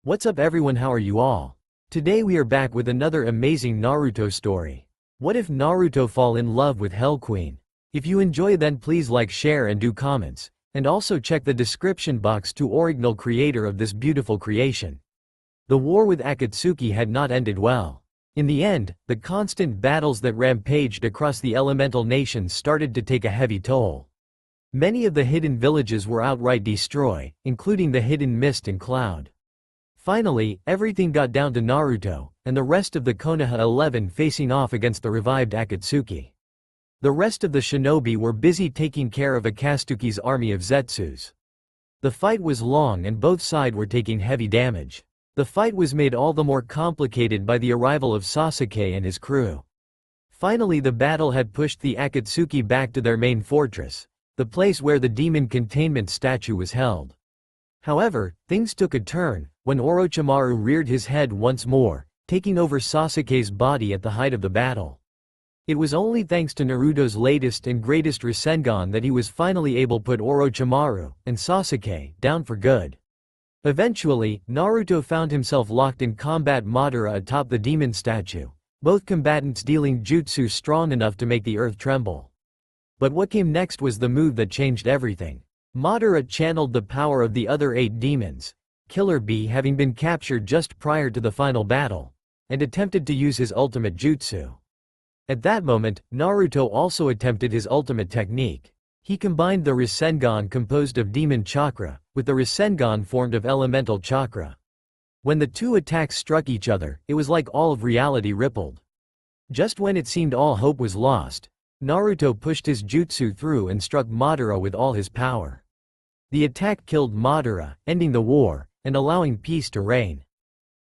What's up everyone, how are you all? Today we are back with another amazing Naruto story. What if Naruto fall in love with Hell Queen? If you enjoy then please like, share and do comments, and also check the description box to original creator of this beautiful creation. The war with Akatsuki had not ended well. In the end, the constant battles that rampaged across the elemental nations started to take a heavy toll. Many of the hidden villages were outright destroyed, including the hidden mist and cloud. Finally, everything got down to Naruto, and the rest of the Konoha 11 facing off against the revived Akatsuki. The rest of the shinobi were busy taking care of Akatsuki's army of Zetsus. The fight was long and both sides were taking heavy damage. The fight was made all the more complicated by the arrival of Sasuke and his crew. Finally the battle had pushed the Akatsuki back to their main fortress, the place where the demon containment statue was held. However, things took a turn when Orochimaru reared his head once more, taking over Sasuke's body at the height of the battle. It was only thanks to Naruto's latest and greatest Rasengan that he was finally able to put Orochimaru and Sasuke down for good. Eventually, Naruto found himself locked in combat Madara atop the demon statue, both combatants dealing jutsu strong enough to make the earth tremble. But what came next was the move that changed everything. Madara channeled the power of the other 8 demons, Killer Bee having been captured just prior to the final battle, and attempted to use his ultimate jutsu. At that moment, Naruto also attempted his ultimate technique. He combined the Rasengan composed of demon chakra, with the Rasengan formed of elemental chakra. When the two attacks struck each other, it was like all of reality rippled. Just when it seemed all hope was lost, Naruto pushed his jutsu through and struck Madara with all his power. The attack killed Madara, ending the war, and allowing peace to reign.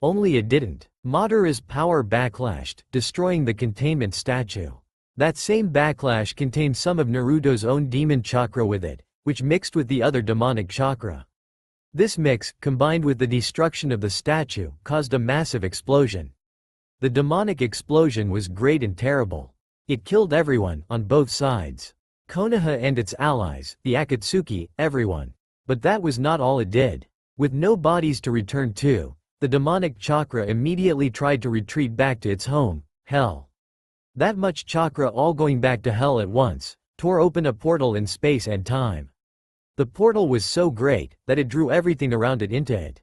Only it didn't. Madara's power backlashed, destroying the containment statue. That same backlash contained some of Naruto's own demon chakra with it, which mixed with the other demonic chakra. This mix, combined with the destruction of the statue, caused a massive explosion. The demonic explosion was great and terrible. It killed everyone, on both sides. Konoha and its allies, the Akatsuki, everyone. But that was not all it did. With no bodies to return to, the demonic chakra immediately tried to retreat back to its home, Hell. That much chakra all going back to Hell at once, tore open a portal in space and time. The portal was so great, that it drew everything around it into it,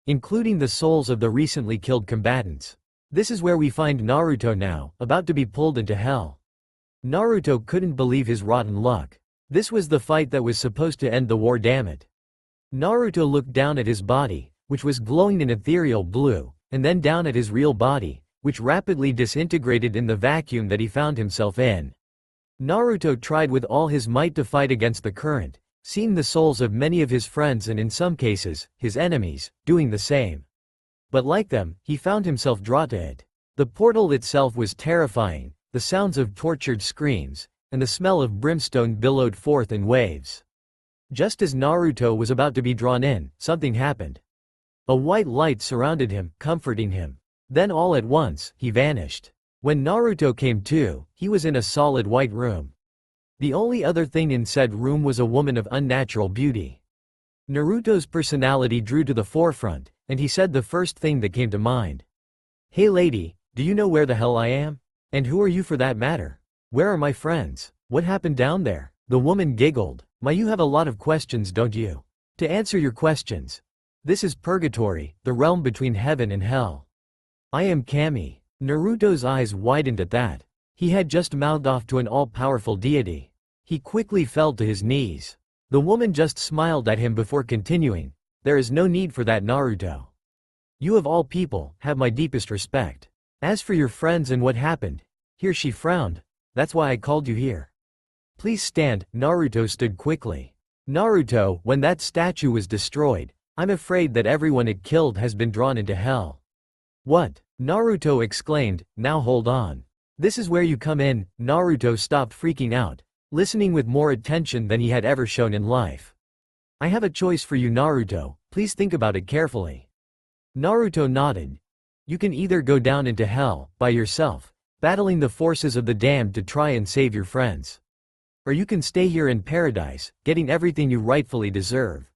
including the souls of the recently killed combatants. This is where we find Naruto now, about to be pulled into Hell. Naruto couldn't believe his rotten luck. This was the fight that was supposed to end the war, damn it. Naruto looked down at his body, which was glowing in ethereal blue, and then down at his real body, which rapidly disintegrated in the vacuum that he found himself in. Naruto tried with all his might to fight against the current, seeing the souls of many of his friends and in some cases, his enemies, doing the same. But like them, he found himself drawn to it. The portal itself was terrifying, the sounds of tortured screams, and the smell of brimstone billowed forth in waves. Just as Naruto was about to be drawn in, something happened. A white light surrounded him, comforting him. Then all at once, he vanished. When Naruto came to, he was in a solid white room. The only other thing in said room was a woman of unnatural beauty. Naruto's personality drew to the forefront, and he said the first thing that came to mind. "Hey lady, do you know where the hell I am? And who are you for that matter? Where are my friends? What happened down there?" The woman giggled. You have a lot of questions, don't you? To answer your questions. This is purgatory, the realm between heaven and hell. I am Kami." Naruto's eyes widened at that. He had just mouthed off to an all-powerful deity. He quickly fell to his knees. The woman just smiled at him before continuing. "There is no need for that, Naruto. You of all people, have my deepest respect. As for your friends and what happened," here she frowned, "that's why I called you here. Please stand." Naruto stood quickly. "Naruto, when that statue was destroyed, I'm afraid that everyone it killed has been drawn into hell." "What?" Naruto exclaimed, "Now hold on. This is where you come in." Naruto stopped freaking out, listening with more attention than he had ever shown in life. "I have a choice for you, Naruto, please think about it carefully." Naruto nodded. "You can either go down into hell, by yourself, battling the forces of the damned to try and save your friends. Or you can stay here in paradise, getting everything you rightfully deserve."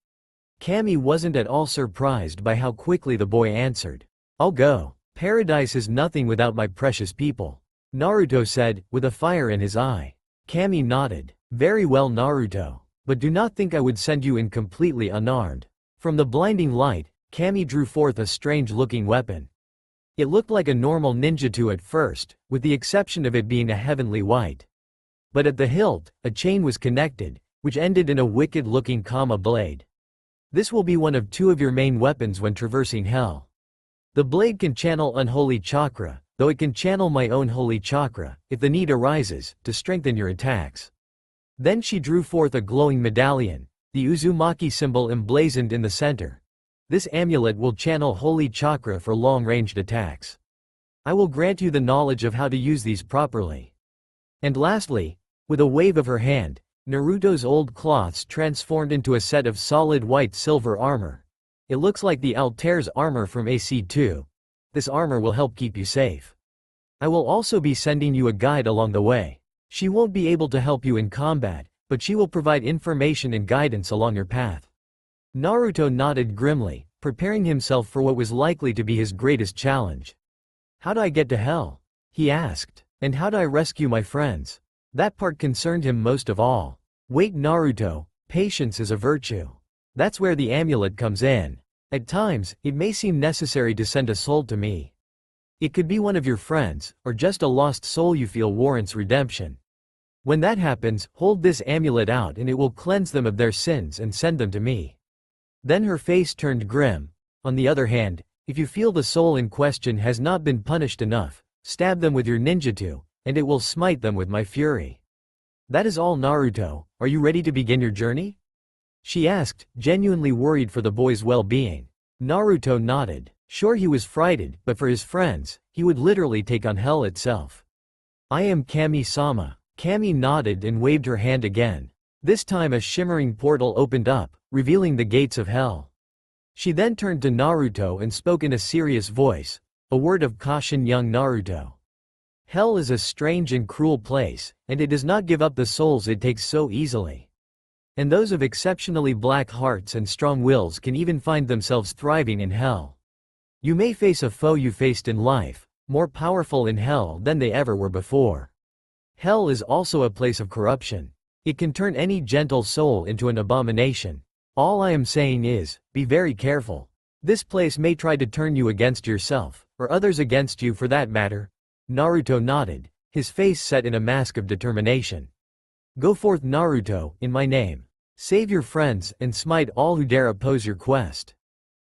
Cammy wasn't at all surprised by how quickly the boy answered. I'll go. Paradise is nothing without my precious people, Naruto said, with a fire in his eye. Cammy nodded. Very well, Naruto. But do not think I would send you in completely unarmed. From the blinding light, Cammy drew forth a strange-looking weapon. It looked like a normal ninjutsu at first, with the exception of it being a heavenly white. But at the hilt, a chain was connected, which ended in a wicked-looking Kama blade. This will be one of two of your main weapons when traversing hell. The blade can channel unholy chakra, though it can channel my own holy chakra, if the need arises, to strengthen your attacks. Then she drew forth a glowing medallion, the Uzumaki symbol emblazoned in the center. This amulet will channel holy chakra for long-ranged attacks. I will grant you the knowledge of how to use these properly. And lastly, with a wave of her hand, Naruto's old cloths transformed into a set of solid white silver armor. It looks like the Altair's armor from AC2. This armor will help keep you safe. I will also be sending you a guide along the way. She won't be able to help you in combat, but she will provide information and guidance along your path. Naruto nodded grimly, preparing himself for what was likely to be his greatest challenge. How do I get to hell? He asked. And how do I rescue my friends? That part concerned him most of all. Wait, Naruto, patience is a virtue. That's where the amulet comes in. At times, it may seem necessary to send a soul to me. It could be one of your friends, or just a lost soul you feel warrants redemption. When that happens, hold this amulet out and it will cleanse them of their sins and send them to me. Then her face turned grim. On the other hand, if you feel the soul in question has not been punished enough, stab them with your ninjutsu, and it will smite them with my fury. That is all, Naruto. Are you ready to begin your journey? She asked, genuinely worried for the boy's well-being. Naruto nodded. Sure, he was frightened, but for his friends, he would literally take on hell itself. I am Kami-sama. Cammy nodded and waved her hand again. This time a shimmering portal opened up, revealing the gates of hell. She then turned to Naruto and spoke in a serious voice, a word of caution, young Naruto. Hell is a strange and cruel place, and it does not give up the souls it takes so easily. And those of exceptionally black hearts and strong wills can even find themselves thriving in hell. You may face a foe you faced in life, more powerful in hell than they ever were before. Hell is also a place of corruption. It can turn any gentle soul into an abomination. All I am saying is, be very careful. This place may try to turn you against yourself, or others against you for that matter. Naruto nodded, his face set in a mask of determination. Go forth, Naruto, in my name. Save your friends and smite all who dare oppose your quest.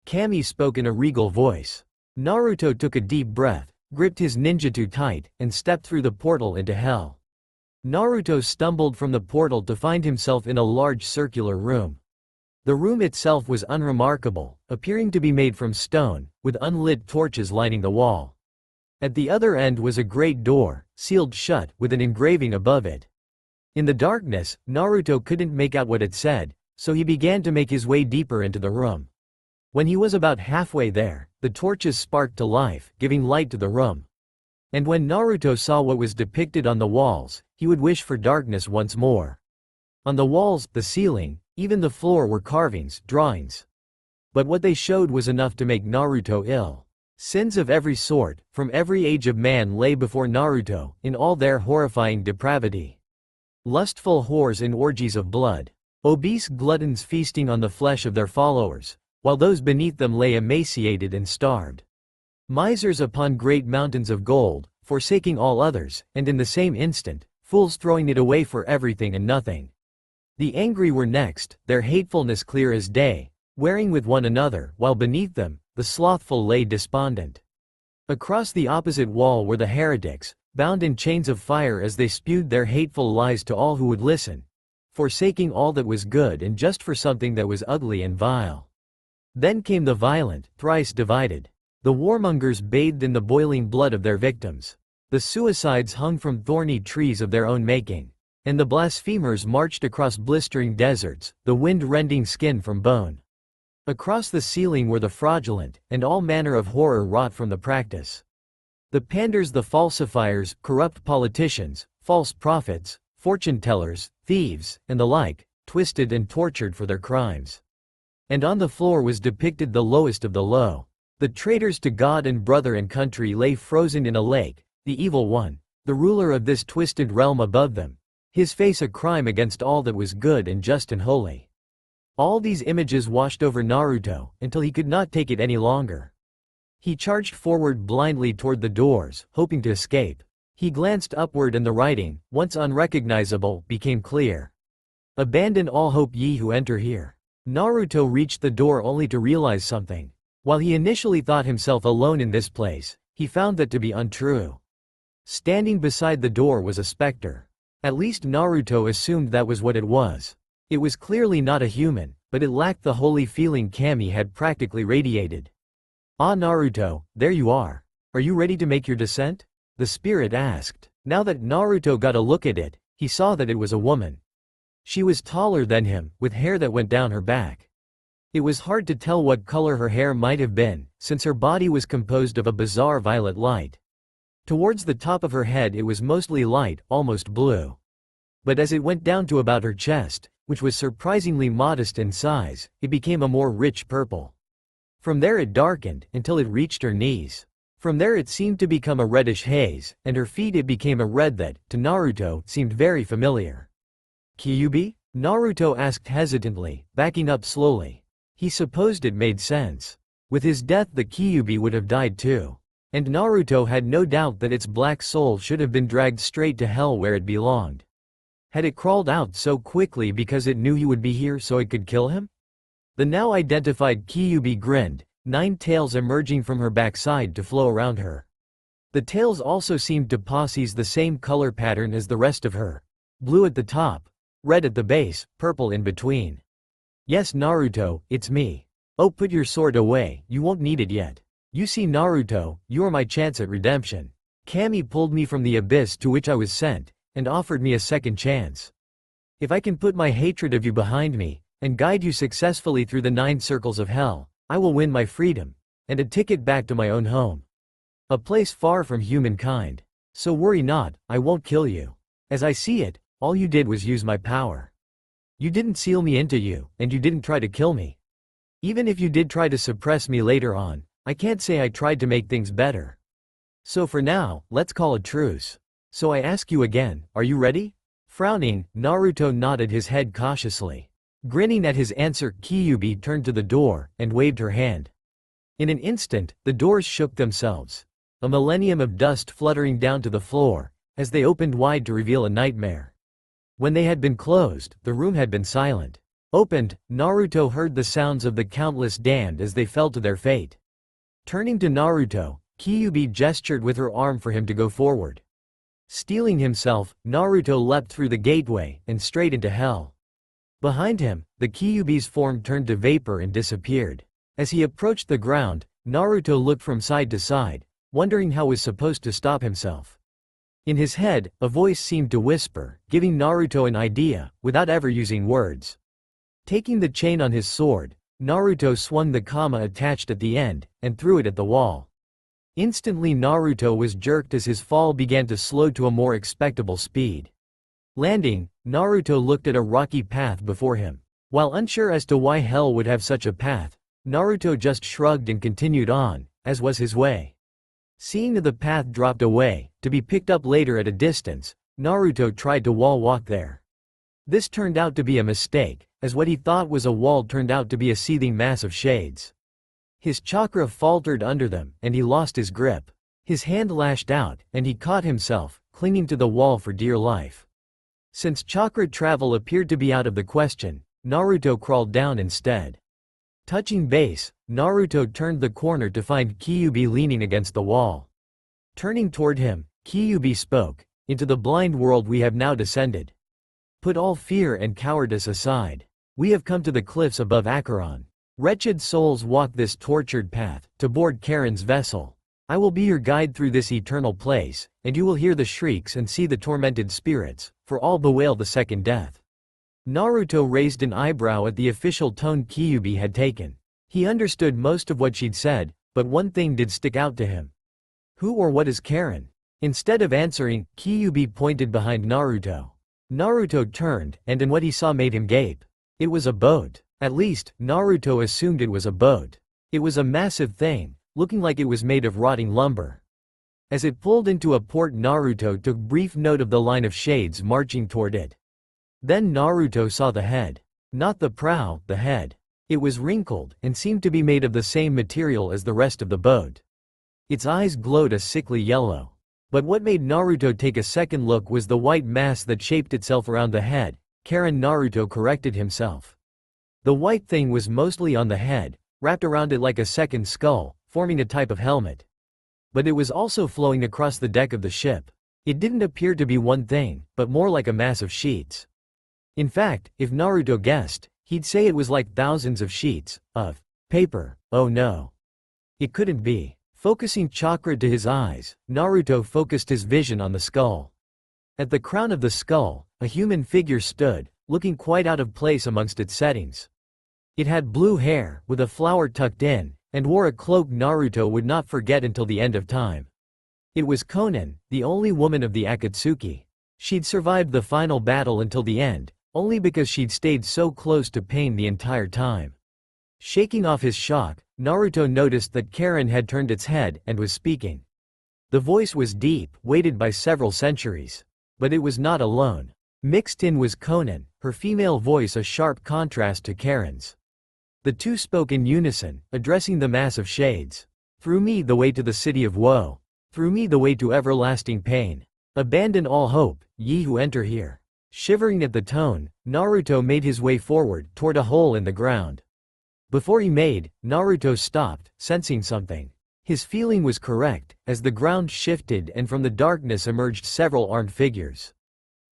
Cammy spoke in a regal voice. Naruto took a deep breath, gripped his ninjutsu tight, and stepped through the portal into hell. Naruto stumbled from the portal to find himself in a large circular room. The room itself was unremarkable, appearing to be made from stone, with unlit torches lining the wall. At the other end was a great door, sealed shut, with an engraving above it. In the darkness, Naruto couldn't make out what it said, so he began to make his way deeper into the room. When he was about halfway there, the torches sparked to life, giving light to the room. And when Naruto saw what was depicted on the walls, he would wish for darkness once more. On the walls, the ceiling, even the floor were carvings, drawings. But what they showed was enough to make Naruto ill. Sins of every sort, from every age of man lay before Naruto, in all their horrifying depravity. Lustful whores in orgies of blood. Obese gluttons feasting on the flesh of their followers, while those beneath them lay emaciated and starved. Misers upon great mountains of gold, forsaking all others, and in the same instant, fools throwing it away for everything and nothing. The angry were next, their hatefulness clear as day, wearing with one another, while beneath them, the slothful lay despondent. Across the opposite wall were the heretics, bound in chains of fire as they spewed their hateful lies to all who would listen, forsaking all that was good and just for something that was ugly and vile. Then came the violent, thrice divided. The warmongers bathed in the boiling blood of their victims. The suicides hung from thorny trees of their own making. And the blasphemers marched across blistering deserts, the wind rending skin from bone. Across the ceiling were the fraudulent, and all manner of horror wrought from the practice. The panders, the falsifiers, corrupt politicians, false prophets, fortune-tellers, thieves, and the like, twisted and tortured for their crimes. And on the floor was depicted the lowest of the low. The traitors to God and brother and country lay frozen in a lake, the evil one, the ruler of this twisted realm above them, his face a crime against all that was good and just and holy. All these images washed over Naruto, until he could not take it any longer. He charged forward blindly toward the doors, hoping to escape. He glanced upward and the writing, once unrecognizable, became clear. Abandon all hope ye who enter here. Naruto reached the door only to realize something. While he initially thought himself alone in this place, he found that to be untrue. Standing beside the door was a specter. At least Naruto assumed that was what it was. It was clearly not a human, but it lacked the holy feeling Kami had practically radiated. Ah Naruto, there you are. Are you ready to make your descent? The spirit asked. Now that Naruto got a look at it, he saw that it was a woman. She was taller than him, with hair that went down her back. It was hard to tell what color her hair might have been, since her body was composed of a bizarre violet light. Towards the top of her head it was mostly light, almost blue. But as it went down to about her chest, which was surprisingly modest in size, it became a more rich purple. From there it darkened, until it reached her knees. From there it seemed to become a reddish haze, and her feet it became a red that, to Naruto, seemed very familiar. Kyuubi? Naruto asked hesitantly, backing up slowly. He supposed it made sense. With his death the Kyuubi would have died too. And Naruto had no doubt that its black soul should have been dragged straight to hell where it belonged. Had it crawled out so quickly because it knew he would be here so it could kill him? The now identified Kyuubi grinned, 9 tails emerging from her backside to flow around her. The tails also seemed to possess the same color pattern as the rest of her. Blue at the top, red at the base, purple in between. Yes Naruto, it's me. Oh put your sword away, you won't need it yet. You see Naruto, you are my chance at redemption. Kami pulled me from the abyss to which I was sent, and offered me a second chance. If I can put my hatred of you behind me, and guide you successfully through the 9 circles of hell, I will win my freedom, and a ticket back to my own home. A place far from humankind. So worry not, I won't kill you. As I see it, all you did was use my power. You didn't seal me into you, and you didn't try to kill me. Even if you did try to suppress me later on, I can't say I tried to make things better. So for now, let's call a truce. So I ask you again, are you ready? Frowning, Naruto nodded his head cautiously. Grinning at his answer, Kyuubi turned to the door, and waved her hand. In an instant, the doors shook themselves. A millennium of dust fluttering down to the floor, as they opened wide to reveal a nightmare. When they had been closed, the room had been silent. Opened, Naruto heard the sounds of the countless damned as they fell to their fate. Turning to Naruto, Kyuubi gestured with her arm for him to go forward. Steeling himself, Naruto leapt through the gateway, and straight into hell. Behind him, the Kyuubi's form turned to vapor and disappeared. As he approached the ground, Naruto looked from side to side, wondering how he was supposed to stop himself. In his head, a voice seemed to whisper, giving Naruto an idea, without ever using words. Taking the chain on his sword, Naruto swung the kama attached at the end, and threw it at the wall. Instantly Naruto was jerked as his fall began to slow to a more expectable speed. Landing, Naruto looked at a rocky path before him. While unsure as to why hell would have such a path, Naruto just shrugged and continued on, as was his way. Seeing the path dropped away, to be picked up later at a distance, Naruto tried to wall walk there. This turned out to be a mistake, as what he thought was a wall turned out to be a seething mass of shades. His chakra faltered under them, and he lost his grip. His hand lashed out, and he caught himself, clinging to the wall for dear life. Since chakra travel appeared to be out of the question, Naruto crawled down instead. Touching base, Naruto turned the corner to find Kyuubi leaning against the wall. Turning toward him, Kyuubi spoke, "Into the blind world we have now descended. Put all fear and cowardice aside. We have come to the cliffs above Acheron. Wretched souls walk this tortured path, to board Charon's vessel. I will be your guide through this eternal place, and you will hear the shrieks and see the tormented spirits, for all bewail the second death." Naruto raised an eyebrow at the official tone Kyuubi had taken. He understood most of what she'd said, but one thing did stick out to him. Who or what is Charon? Instead of answering, Kyuubi pointed behind Naruto. Naruto turned, and what he saw made him gape. It was a boat. At least, Naruto assumed it was a boat. It was a massive thing, looking like it was made of rotting lumber. As it pulled into a port, Naruto took brief note of the line of shades marching toward it. Then Naruto saw the head. Not the prow, the head. It was wrinkled, and seemed to be made of the same material as the rest of the boat. Its eyes glowed a sickly yellow. But what made Naruto take a second look was the white mass that shaped itself around the head. Naruto corrected himself. The white thing was mostly on the head, wrapped around it like a second skull, forming a type of helmet. But it was also flowing across the deck of the ship. It didn't appear to be one thing, but more like a mass of sheets. In fact, if Naruto guessed, he'd say it was like thousands of sheets of paper. Oh no. It couldn't be. Focusing chakra to his eyes, Naruto focused his vision on the skull. At the crown of the skull, a human figure stood, looking quite out of place amongst its settings. It had blue hair, with a flower tucked in, and wore a cloak Naruto would not forget until the end of time. It was Conan, the only woman of the Akatsuki. She'd survived the final battle until the end, only because she'd stayed so close to Pain the entire time. Shaking off his shock, Naruto noticed that Karen had turned its head and was speaking. The voice was deep, weighted by several centuries. But it was not alone. Mixed in was Conan, her female voice a sharp contrast to Karen's. The two spoke in unison, addressing the mass of shades. Through me the way to the city of woe. Through me the way to everlasting pain. Abandon all hope, ye who enter here. Shivering at the tone, Naruto made his way forward, toward a hole in the ground. Before he made, Naruto stopped, sensing something. His feeling was correct, as the ground shifted and from the darkness emerged several armed figures.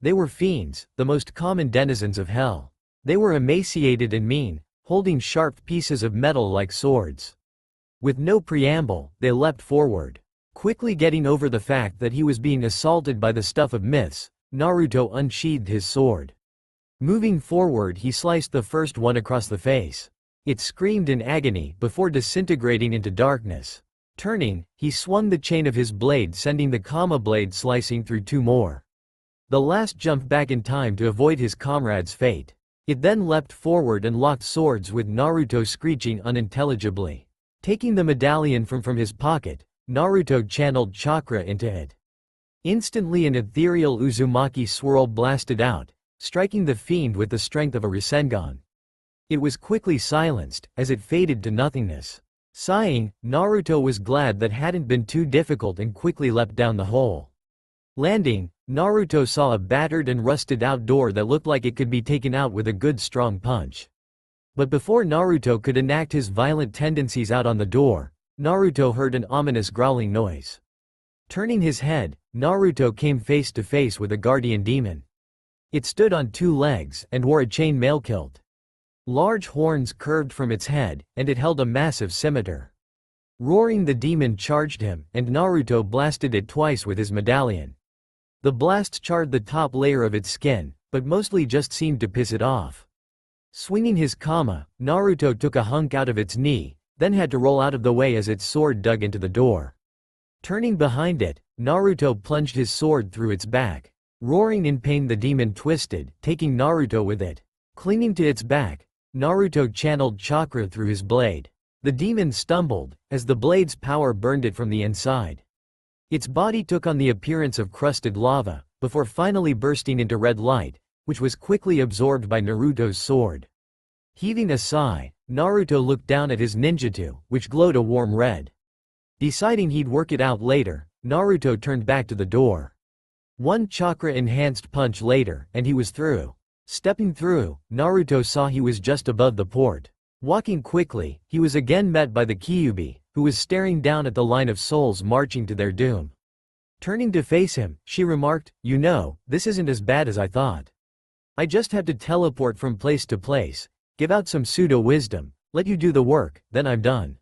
They were fiends, the most common denizens of hell. They were emaciated and mean, holding sharp pieces of metal like swords. With no preamble, they leapt forward. Quickly getting over the fact that he was being assaulted by the stuff of myths, Naruto unsheathed his sword. Moving forward, he sliced the first one across the face. It screamed in agony before disintegrating into darkness. Turning, he swung the chain of his blade, sending the Kama blade slicing through two more. The last jumped back in time to avoid his comrade's fate. It then leapt forward and locked swords with Naruto screeching unintelligibly. Taking the medallion from his pocket, Naruto channeled chakra into it. Instantly an ethereal Uzumaki swirl blasted out, striking the fiend with the strength of a Rasengan. It was quickly silenced, as it faded to nothingness. Sighing, Naruto was glad that hadn't been too difficult and quickly leapt down the hole. Landing, Naruto saw a battered and rusted out door that looked like it could be taken out with a good strong punch. But before Naruto could enact his violent tendencies out on the door, Naruto heard an ominous growling noise. Turning his head, Naruto came face to face with a guardian demon. It stood on two legs and wore a chain mail kilt. Large horns curved from its head, and it held a massive scimitar. Roaring, the demon charged him, and Naruto blasted it twice with his medallion. The blast charred the top layer of its skin, but mostly just seemed to piss it off. Swinging his Kama, Naruto took a hunk out of its knee, then had to roll out of the way as its sword dug into the door. Turning behind it, Naruto plunged his sword through its back. Roaring in pain, the demon twisted, taking Naruto with it. Clinging to its back, Naruto channeled chakra through his blade. The demon stumbled, as the blade's power burned it from the inside. Its body took on the appearance of crusted lava, before finally bursting into red light, which was quickly absorbed by Naruto's sword. Heaving a sigh, Naruto looked down at his ninjutsu, which glowed a warm red. Deciding he'd work it out later, Naruto turned back to the door. One chakra-enhanced punch later, and he was through. Stepping through, Naruto saw he was just above the port. Walking quickly, he was again met by the Kyuubi, who was staring down at the line of souls marching to their doom. Turning to face him, she remarked, "You know, this isn't as bad as I thought. I just have to teleport from place to place, give out some pseudo-wisdom, let you do the work, then I'm done."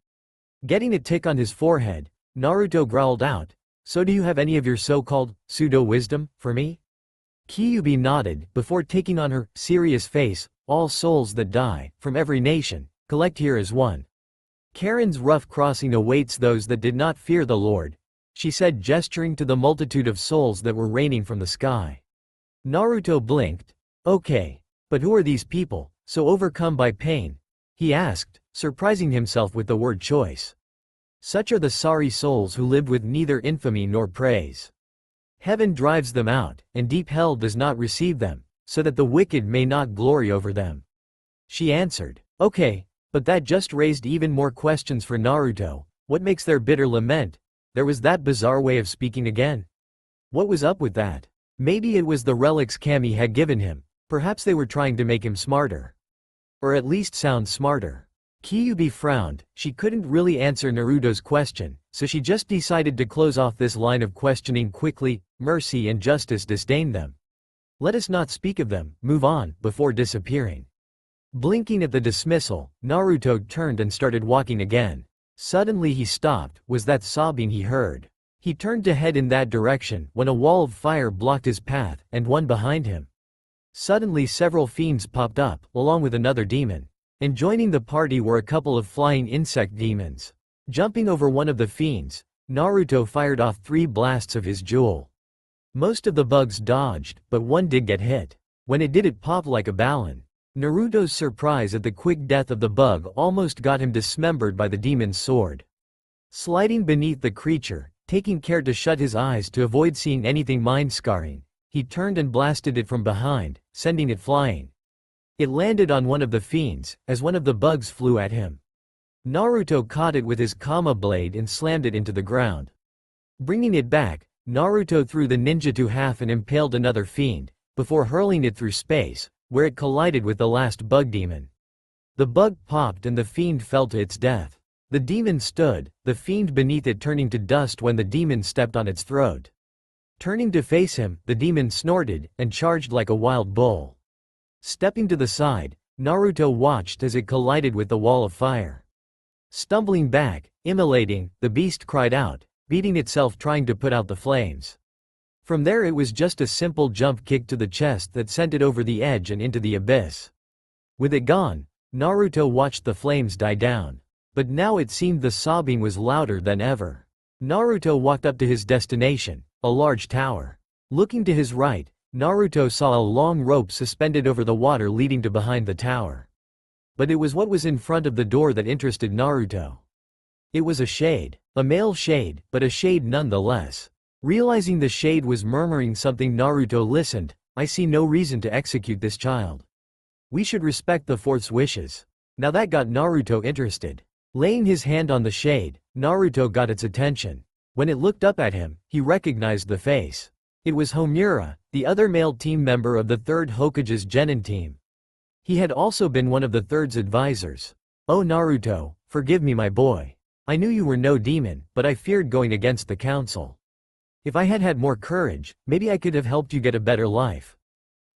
Getting a tick on his forehead, Naruto growled out, "So do you have any of your so-called pseudo-wisdom for me?" Kyuubi nodded, before taking on her serious face, "All souls that die, from every nation, collect here as one. Karen's rough crossing awaits those that did not fear the Lord," she said, gesturing to the multitude of souls that were raining from the sky. Naruto blinked. "Okay. But who are these people? So overcome by pain? He asked, surprising himself with the word choice. Such are the sorry souls who live with neither infamy nor praise. Heaven drives them out, and deep hell does not receive them, so that the wicked may not glory over them. She answered, okay, but that just raised even more questions for Naruto. What makes their bitter lament? There was that bizarre way of speaking again. What was up with that? Maybe it was the relics Kami had given him. Perhaps they were trying to make him smarter. Or at least sound smarter. Kyuubi frowned. She couldn't really answer Naruto's question, so she just decided to close off this line of questioning quickly. Mercy and justice disdain them. Let us not speak of them, move on, before disappearing. Blinking at the dismissal, Naruto turned and started walking again. Suddenly he stopped. Was that sobbing he heard? He turned to head in that direction when a wall of fire blocked his path, and one behind him. Suddenly several fiends popped up, along with another demon. And joining the party were a couple of flying insect demons. Jumping over one of the fiends, Naruto fired off 3 blasts of his jewel. Most of the bugs dodged, but one did get hit. When it did, it popped like a balloon. Naruto's surprise at the quick death of the bug almost got him dismembered by the demon's sword. Sliding beneath the creature, taking care to shut his eyes to avoid seeing anything mind-scarring, he turned and blasted it from behind, sending it flying. It landed on one of the fiends, as one of the bugs flew at him. Naruto caught it with his Kama blade and slammed it into the ground. Bringing it back, Naruto threw the ninjutsu half and impaled another fiend, before hurling it through space, where it collided with the last bug demon. The bug popped and the fiend fell to its death. The demon stood, the fiend beneath it turning to dust when the demon stepped on its throat. Turning to face him, the demon snorted, and charged like a wild bull. Stepping to the side, Naruto watched as it collided with the wall of fire. Stumbling back, immolating, the beast cried out, beating itself trying to put out the flames. From there it was just a simple jump kick to the chest that sent it over the edge and into the abyss. With it gone, Naruto watched the flames die down. But now it seemed the sobbing was louder than ever. Naruto walked up to his destination, a large tower. Looking to his right, Naruto saw a long rope suspended over the water leading to behind the tower. But it was what was in front of the door that interested Naruto. It was a shade. A male shade, but a shade nonetheless. Realizing the shade was murmuring something, Naruto listened. I see no reason to execute this child. We should respect the fourth's wishes. Now that got Naruto interested. Laying his hand on the shade, Naruto got its attention. When it looked up at him, he recognized the face. It was Homura, the other male team member of the 3rd Hokage's Genin team. He had also been one of the 3rd's advisors. Oh Naruto, forgive me my boy. I knew you were no demon, but I feared going against the council. If I had had more courage, maybe I could have helped you get a better life.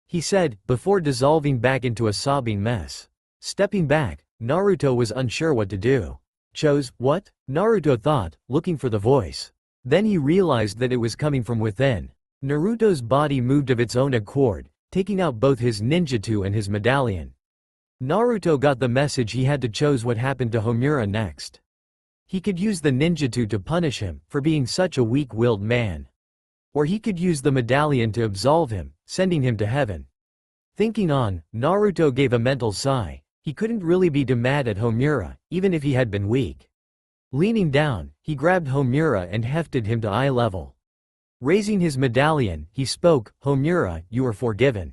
He said, before dissolving back into a sobbing mess. Stepping back, Naruto was unsure what to do. Chose, what? Naruto thought, looking for the voice. Then he realized that it was coming from within. Naruto's body moved of its own accord, taking out both his ninjutsu and his medallion. Naruto got the message he had to choose what happened to Homura next. He could use the ninjutsu to punish him for being such a weak-willed man. Or he could use the medallion to absolve him, sending him to heaven. Thinking on, Naruto gave a mental sigh. He couldn't really be mad at Homura, even if he had been weak. Leaning down, he grabbed Homura and hefted him to eye level. Raising his medallion, he spoke, Homura, you are forgiven.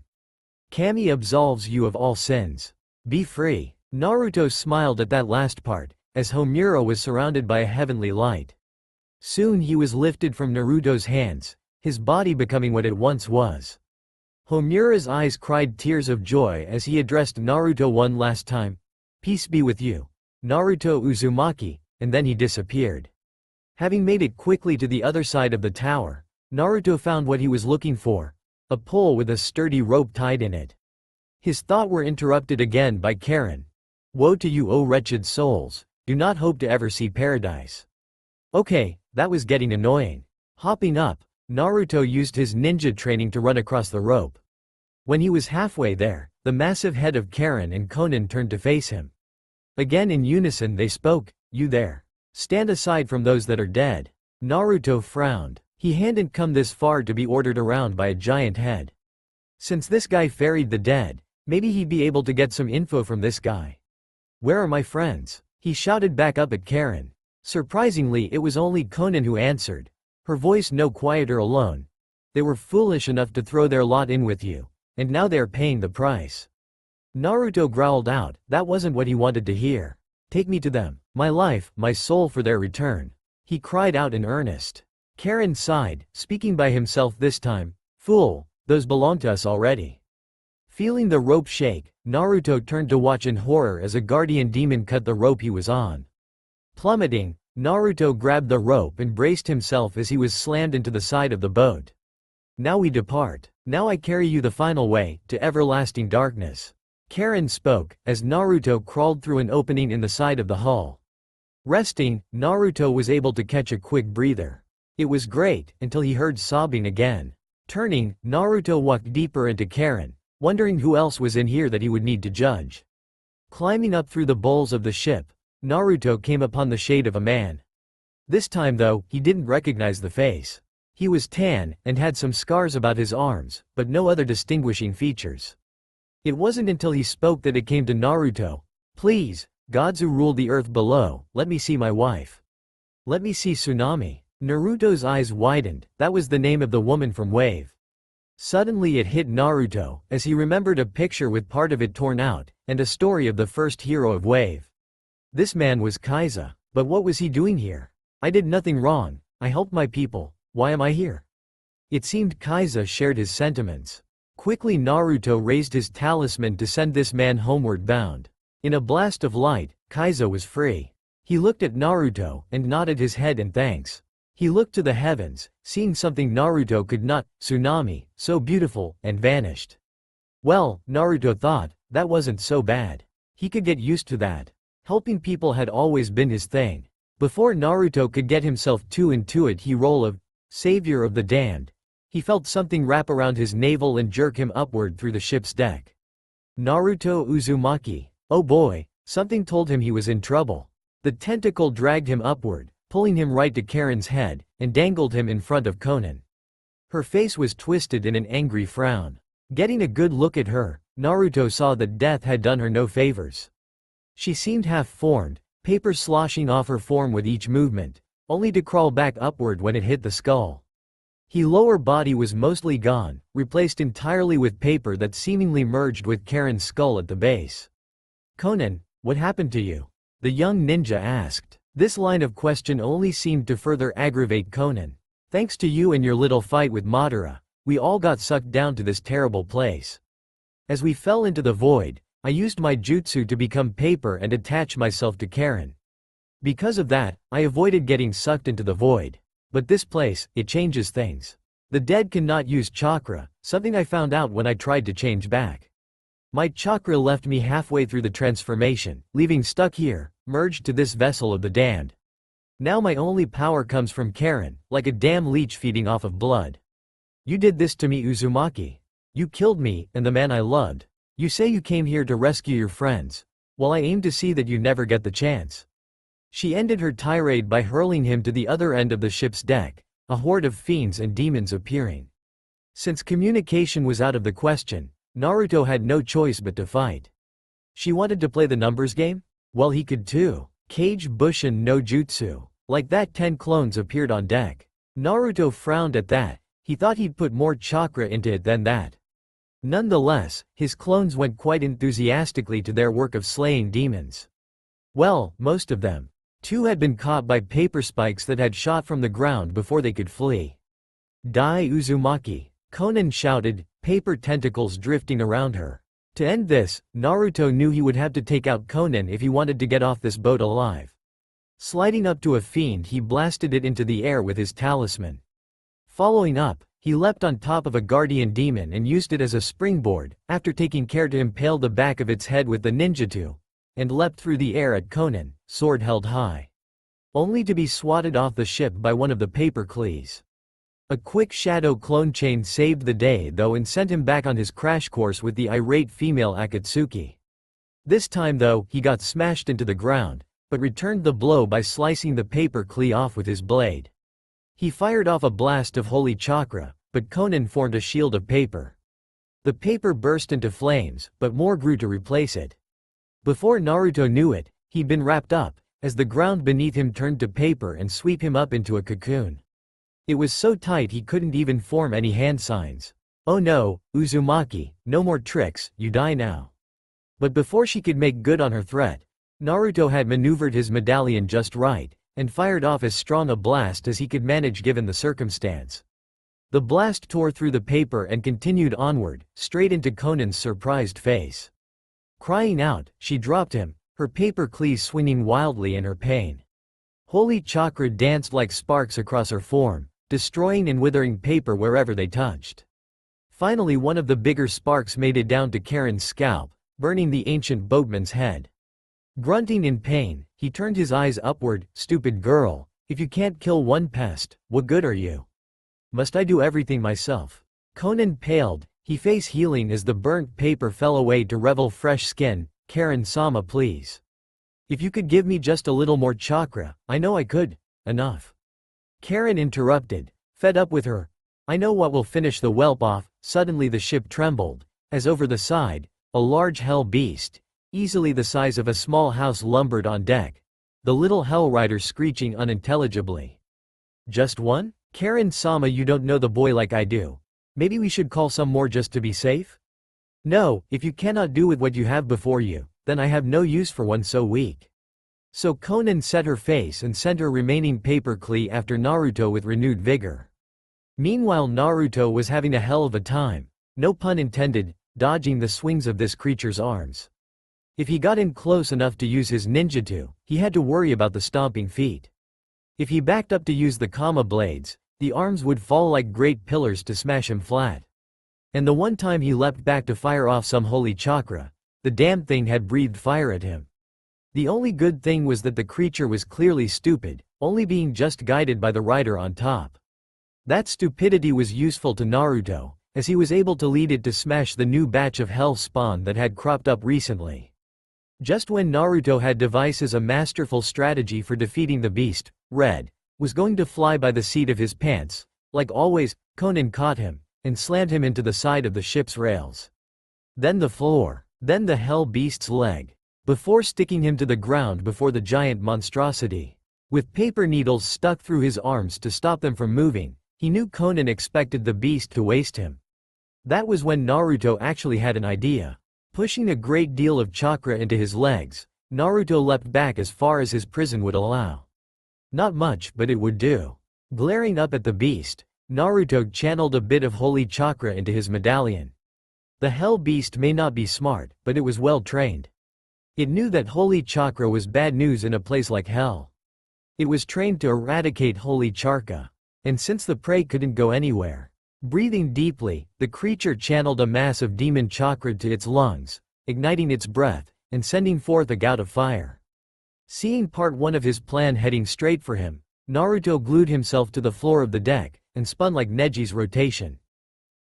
Kami absolves you of all sins. Be free. Naruto smiled at that last part, as Homura was surrounded by a heavenly light. Soon he was lifted from Naruto's hands, his body becoming what it once was. Homura's eyes cried tears of joy as he addressed Naruto one last time. Peace be with you, Naruto Uzumaki, and then he disappeared. Having made it quickly to the other side of the tower, Naruto found what he was looking for, a pole with a sturdy rope tied in it. His thoughts were interrupted again by Karen. Woe to you, O wretched souls, do not hope to ever see paradise. Okay, that was getting annoying. Hopping up, Naruto used his ninja training to run across the rope. When he was halfway there, the massive head of Karen and Conan turned to face him. Again in unison they spoke, you there. Stand aside from those that are dead. Naruto frowned. He hadn't come this far to be ordered around by a giant head. Since this guy ferried the dead, Maybe he'd be able to get some info from this guy. Where are my friends? He shouted back up at Karen. Surprisingly, it was only Conan who answered, her voice no quieter alone. They were foolish enough to throw their lot in with you, and now they are paying the price. Naruto growled out, that wasn't what he wanted to hear. Take me to them, my life, my soul for their return. He cried out in earnest. Karen sighed, speaking by himself this time, fool, those belong to us already. Feeling the rope shake, Naruto turned to watch in horror as a guardian demon cut the rope he was on. Plummeting, Naruto grabbed the rope and braced himself as he was slammed into the side of the boat. Now we depart. Now I carry you the final way, to everlasting darkness. Karen spoke, as Naruto crawled through an opening in the side of the hull. Resting, Naruto was able to catch a quick breather. It was great, until he heard sobbing again. Turning, Naruto walked deeper into Karen, wondering who else was in here that he would need to judge. Climbing up through the bowls of the ship, Naruto came upon the shade of a man. This time though, he didn't recognize the face. He was tan, and had some scars about his arms, but no other distinguishing features. It wasn't until he spoke that it came to Naruto. Please, gods who rule the earth below, let me see my wife. Let me see Tsunami. Naruto's eyes widened, that was the name of the woman from Wave. Suddenly it hit Naruto, as he remembered a picture with part of it torn out, and a story of the first hero of Wave. This man was Kaiza, but what was he doing here? I did nothing wrong, I helped my people, why am I here? It seemed Kaiza shared his sentiments. Quickly Naruto raised his talisman to send this man homeward bound. In a blast of light, Kaiza was free. He looked at Naruto, and nodded his head in thanks. He looked to the heavens, seeing something Naruto could not, Tsunami, so beautiful, and vanished. Well, Naruto thought, that wasn't so bad. He could get used to that. Helping people had always been his thing. Before Naruto could get himself too into it, he role of savior of the damned. He felt something wrap around his navel and jerk him upward through the ship's deck. Naruto Uzumaki. Oh boy, something told him he was in trouble. The tentacle dragged him upward, pulling him right to Karen's head, and dangled him in front of Conan. Her face was twisted in an angry frown. Getting a good look at her, Naruto saw that death had done her no favors. She seemed half-formed, paper sloshing off her form with each movement, only to crawl back upward when it hit the skull. Her lower body was mostly gone, replaced entirely with paper that seemingly merged with Karen's skull at the base. Conan, what happened to you? The young ninja asked. This line of question only seemed to further aggravate Conan. Thanks to you and your little fight with Madara, we all got sucked down to this terrible place. As we fell into the void, I used my jutsu to become paper and attach myself to Karen. Because of that, I avoided getting sucked into the void. But this place, it changes things. The dead cannot use chakra, something I found out when I tried to change back. My chakra left me halfway through the transformation, leaving stuck here, merged to this vessel of the damned. Now my only power comes from Karen, like a damn leech feeding off of blood. You did this to me, Uzumaki. You killed me, and the man I loved. You say you came here to rescue your friends. Well, I aim to see that you never get the chance. She ended her tirade by hurling him to the other end of the ship's deck, a horde of fiends and demons appearing. Since communication was out of the question, Naruto had no choice but to fight. She wanted to play the numbers game? Well, he could too. Kage Bushin no Jutsu. Like that, 10 clones appeared on deck. Naruto frowned at that. He thought he'd put more chakra into it than that. Nonetheless, his clones went quite enthusiastically to their work of slaying demons. Well, most of them. 2 had been caught by paper spikes that had shot from the ground before they could flee. Die Uzumaki, Conan shouted, paper tentacles drifting around her. To end this, Naruto knew he would have to take out Conan if he wanted to get off this boat alive. Sliding up to a fiend, he blasted it into the air with his talisman. Following up, he leapt on top of a guardian demon and used it as a springboard, after taking care to impale the back of its head with the ninjutsu, and leapt through the air at Conan, sword held high. Only to be swatted off the ship by one of the paper clees. A quick shadow clone chain saved the day though and sent him back on his crash course with the irate female Akatsuki. This time though, he got smashed into the ground, but returned the blow by slicing the paper clee off with his blade. He fired off a blast of holy chakra, but Conan formed a shield of paper. The paper burst into flames, but more grew to replace it. Before Naruto knew it, he'd been wrapped up, as the ground beneath him turned to paper and swept him up into a cocoon. It was so tight he couldn't even form any hand signs. "Oh no, Uzumaki, no more tricks, you die now." But before she could make good on her threat, Naruto had maneuvered his medallion just right, and fired off as strong a blast as he could manage given the circumstance. The blast tore through the paper and continued onward, straight into Conan's surprised face. Crying out, she dropped him, her paper cleave swinging wildly in her pain. Holy chakra danced like sparks across her form, destroying and withering paper wherever they touched. Finally, one of the bigger sparks made it down to Karen's scalp, burning the ancient boatman's head. Grunting in pain, he turned his eyes upward. "Stupid girl, if you can't kill one pest, what good are you? Must I do everything myself?" Conan paled, he face healing as the burnt paper fell away to reveal fresh skin. "Karen-sama, please. If you could give me just a little more chakra, I know I could." "Enough." Karen interrupted, fed up with her. "I know what will finish the whelp off." Suddenly the ship trembled, as over the side, a large hell beast, easily the size of a small house, lumbered on deck, the little hell rider screeching unintelligibly. "Just one? Karen-sama, you don't know the boy like I do. Maybe we should call some more just to be safe?" "No, if you cannot do with what you have before you, then I have no use for one so weak." So Conan set her face and sent her remaining paper cleave after Naruto with renewed vigor. Meanwhile Naruto was having a hell of a time, no pun intended, dodging the swings of this creature's arms. If he got in close enough to use his ninjutsu, he had to worry about the stomping feet. If he backed up to use the Kama blades, the arms would fall like great pillars to smash him flat. And the one time he leapt back to fire off some holy chakra, the damn thing had breathed fire at him. The only good thing was that the creature was clearly stupid, only being just guided by the rider on top. That stupidity was useful to Naruto, as he was able to lead it to smash the new batch of hell spawn that had cropped up recently. Just when Naruto had devised a masterful strategy for defeating the beast, Red was going to fly by the seat of his pants, like always, Conan caught him, and slammed him into the side of the ship's rails. Then the floor, then the hell beast's leg, before sticking him to the ground before the giant monstrosity. With paper needles stuck through his arms to stop them from moving, he knew Conan expected the beast to waste him. That was when Naruto actually had an idea. Pushing a great deal of chakra into his legs, Naruto leapt back as far as his prison would allow. Not much, but it would do. Glaring up at the beast, Naruto channeled a bit of holy chakra into his medallion. The hell beast may not be smart, but it was well trained. It knew that holy chakra was bad news in a place like hell. It was trained to eradicate holy chakra. And since the prey couldn't go anywhere, breathing deeply, the creature channeled a mass of demon chakra to its lungs, igniting its breath, and sending forth a gout of fire. Seeing part one of his plan heading straight for him, Naruto glued himself to the floor of the deck, and spun like Neji's rotation.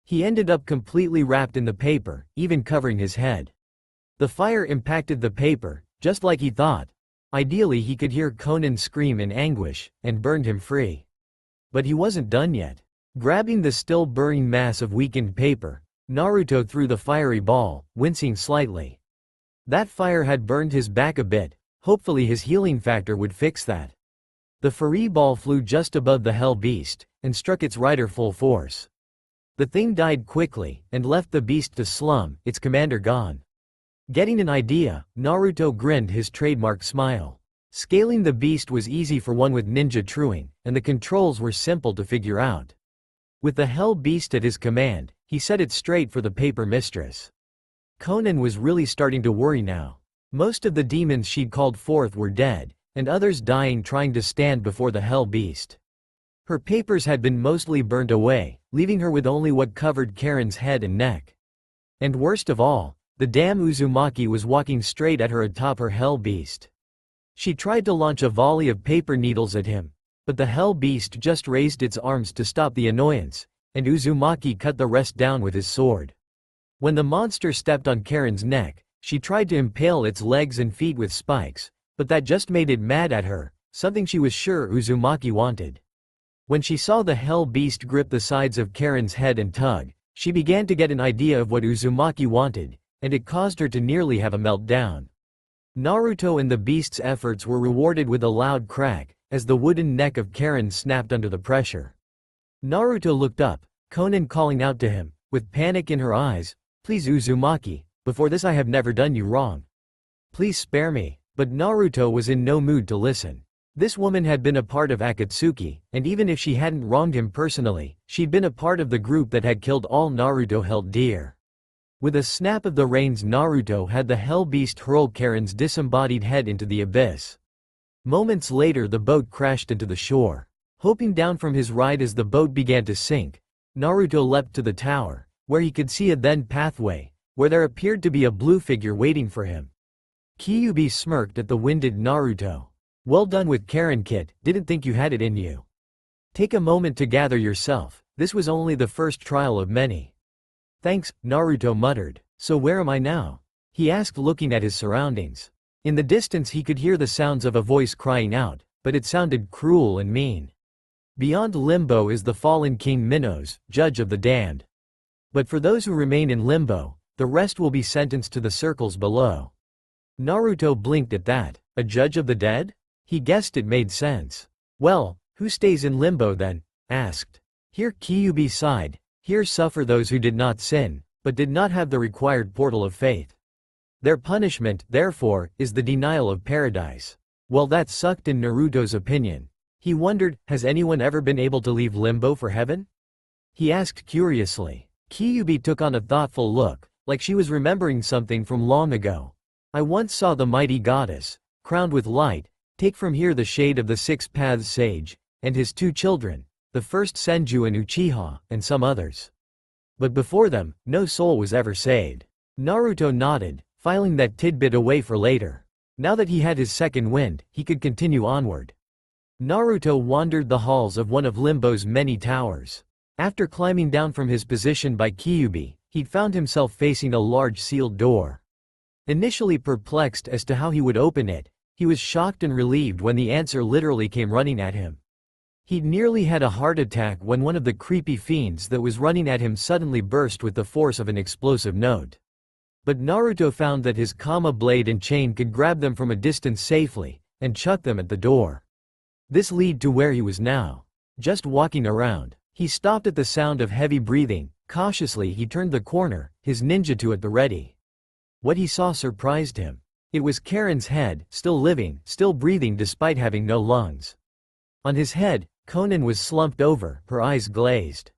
He ended up completely wrapped in the paper, even covering his head. The fire impacted the paper, just like he thought. Ideally he could hear Conan scream in anguish, and burned him free. But he wasn't done yet. Grabbing the still burning mass of weakened paper, Naruto threw the fiery ball, wincing slightly. That fire had burned his back a bit, hopefully his healing factor would fix that. The fiery ball flew just above the hell beast, and struck its rider full force. The thing died quickly, and left the beast to slum, its commander gone. Getting an idea, Naruto grinned his trademark smile. Scaling the beast was easy for one with ninja truing, and the controls were simple to figure out. With the hell beast at his command, he set it straight for the paper mistress. Conan was really starting to worry now. Most of the demons she'd called forth were dead, and others dying trying to stand before the hell beast. Her papers had been mostly burnt away, leaving her with only what covered Karen's head and neck. And worst of all, the damn Uzumaki was walking straight at her atop her hell beast. She tried to launch a volley of paper needles at him, but the hell beast just raised its arms to stop the annoyance, and Uzumaki cut the rest down with his sword. When the monster stepped on Karen's neck, she tried to impale its legs and feet with spikes, but that just made it mad at her, something she was sure Uzumaki wanted. When she saw the hell beast grip the sides of Karen's head and tug, She began to get an idea of what Uzumaki wanted, and it caused her to nearly have a meltdown. Naruto and the beast's efforts were rewarded with a loud crack, as the wooden neck of Karen snapped under the pressure. Naruto looked up, Conan calling out to him, with panic in her eyes, "Please Uzumaki, before this I have never done you wrong. Please spare me." But Naruto was in no mood to listen. This woman had been a part of Akatsuki, and even if she hadn't wronged him personally, she'd been a part of the group that had killed all Naruto held dear. With a snap of the reins, Naruto had the hell beast hurl Karen's disembodied head into the abyss. Moments later, the boat crashed into the shore. Hoping down from his ride as the boat began to sink, Naruto leapt to the tower, where he could see a then pathway, where there appeared to be a blue figure waiting for him. Kyuubi smirked at the winded Naruto. "Well done with Karen, kid, didn't think you had it in you. Take a moment to gather yourself, this was only the first trial of many." "Thanks," Naruto muttered. "So where am I now?" he asked, looking at his surroundings. In the distance he could hear the sounds of a voice crying out, but it sounded cruel and mean. "Beyond Limbo is the fallen King Minos, judge of the damned. But for those who remain in Limbo, the rest will be sentenced to the circles below." Naruto blinked at that. A judge of the dead? He guessed it made sense. "Well, who stays in Limbo then?" asked. Here Kyuubi sighed. "Here suffer those who did not sin, but did not have the required portal of faith. Their punishment, therefore, is the denial of paradise." Well, that sucked in Naruto's opinion. He wondered, has anyone ever been able to leave Limbo for heaven? He asked curiously. Kyuubi took on a thoughtful look, like she was remembering something from long ago. "I once saw the mighty goddess, crowned with light, take from here the shade of the Six Paths sage, and his two children, the first Senju and Uchiha, and some others. But before them, no soul was ever saved." Naruto nodded, filing that tidbit away for later. Now that he had his second wind, he could continue onward. Naruto wandered the halls of one of Limbo's many towers. After climbing down from his position by Kyuubi, he'd found himself facing a large sealed door. Initially perplexed as to how he would open it, he was shocked and relieved when the answer literally came running at him. He'd nearly had a heart attack when one of the creepy fiends that was running at him suddenly burst with the force of an explosive note. But Naruto found that his Kama blade and chain could grab them from a distance safely, and chuck them at the door. This led to where he was now. Just walking around. He stopped at the sound of heavy breathing. Cautiously he turned the corner, his ninjutsu at the ready. What he saw surprised him. It was Karen's head, still living, still breathing despite having no lungs. On his head, Conan was slumped over, her eyes glazed.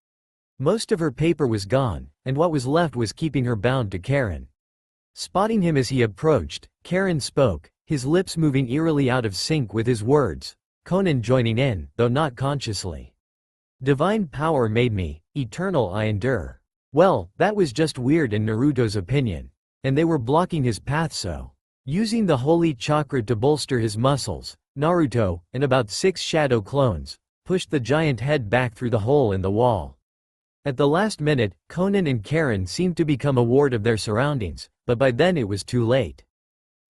Most of her paper was gone, and what was left was keeping her bound to Karen. Spotting him as he approached, Karen spoke, his lips moving eerily out of sync with his words, Conan joining in, though not consciously. "Divine power made me, eternal I endure." Well, that was just weird in Naruto's opinion. And they were blocking his path, so using the holy chakra to bolster his muscles, Naruto, and about 6 shadow clones, pushed the giant head back through the hole in the wall. At the last minute, Conan and Karen seemed to become aware of their surroundings, but by then it was too late.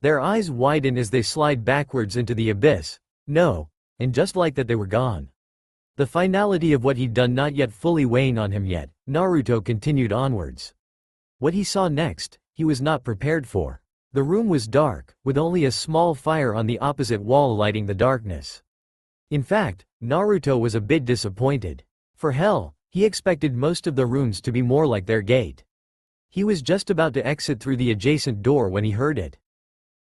Their eyes widen as they slide backwards into the abyss. No, and just like that they were gone. The finality of what he'd done not yet fully weighing on him yet, Naruto continued onwards. What he saw next, he was not prepared for. The room was dark, with only a small fire on the opposite wall lighting the darkness. In fact, Naruto was a bit disappointed. For hell, he expected most of the rooms to be more like their gate. He was just about to exit through the adjacent door when he heard it.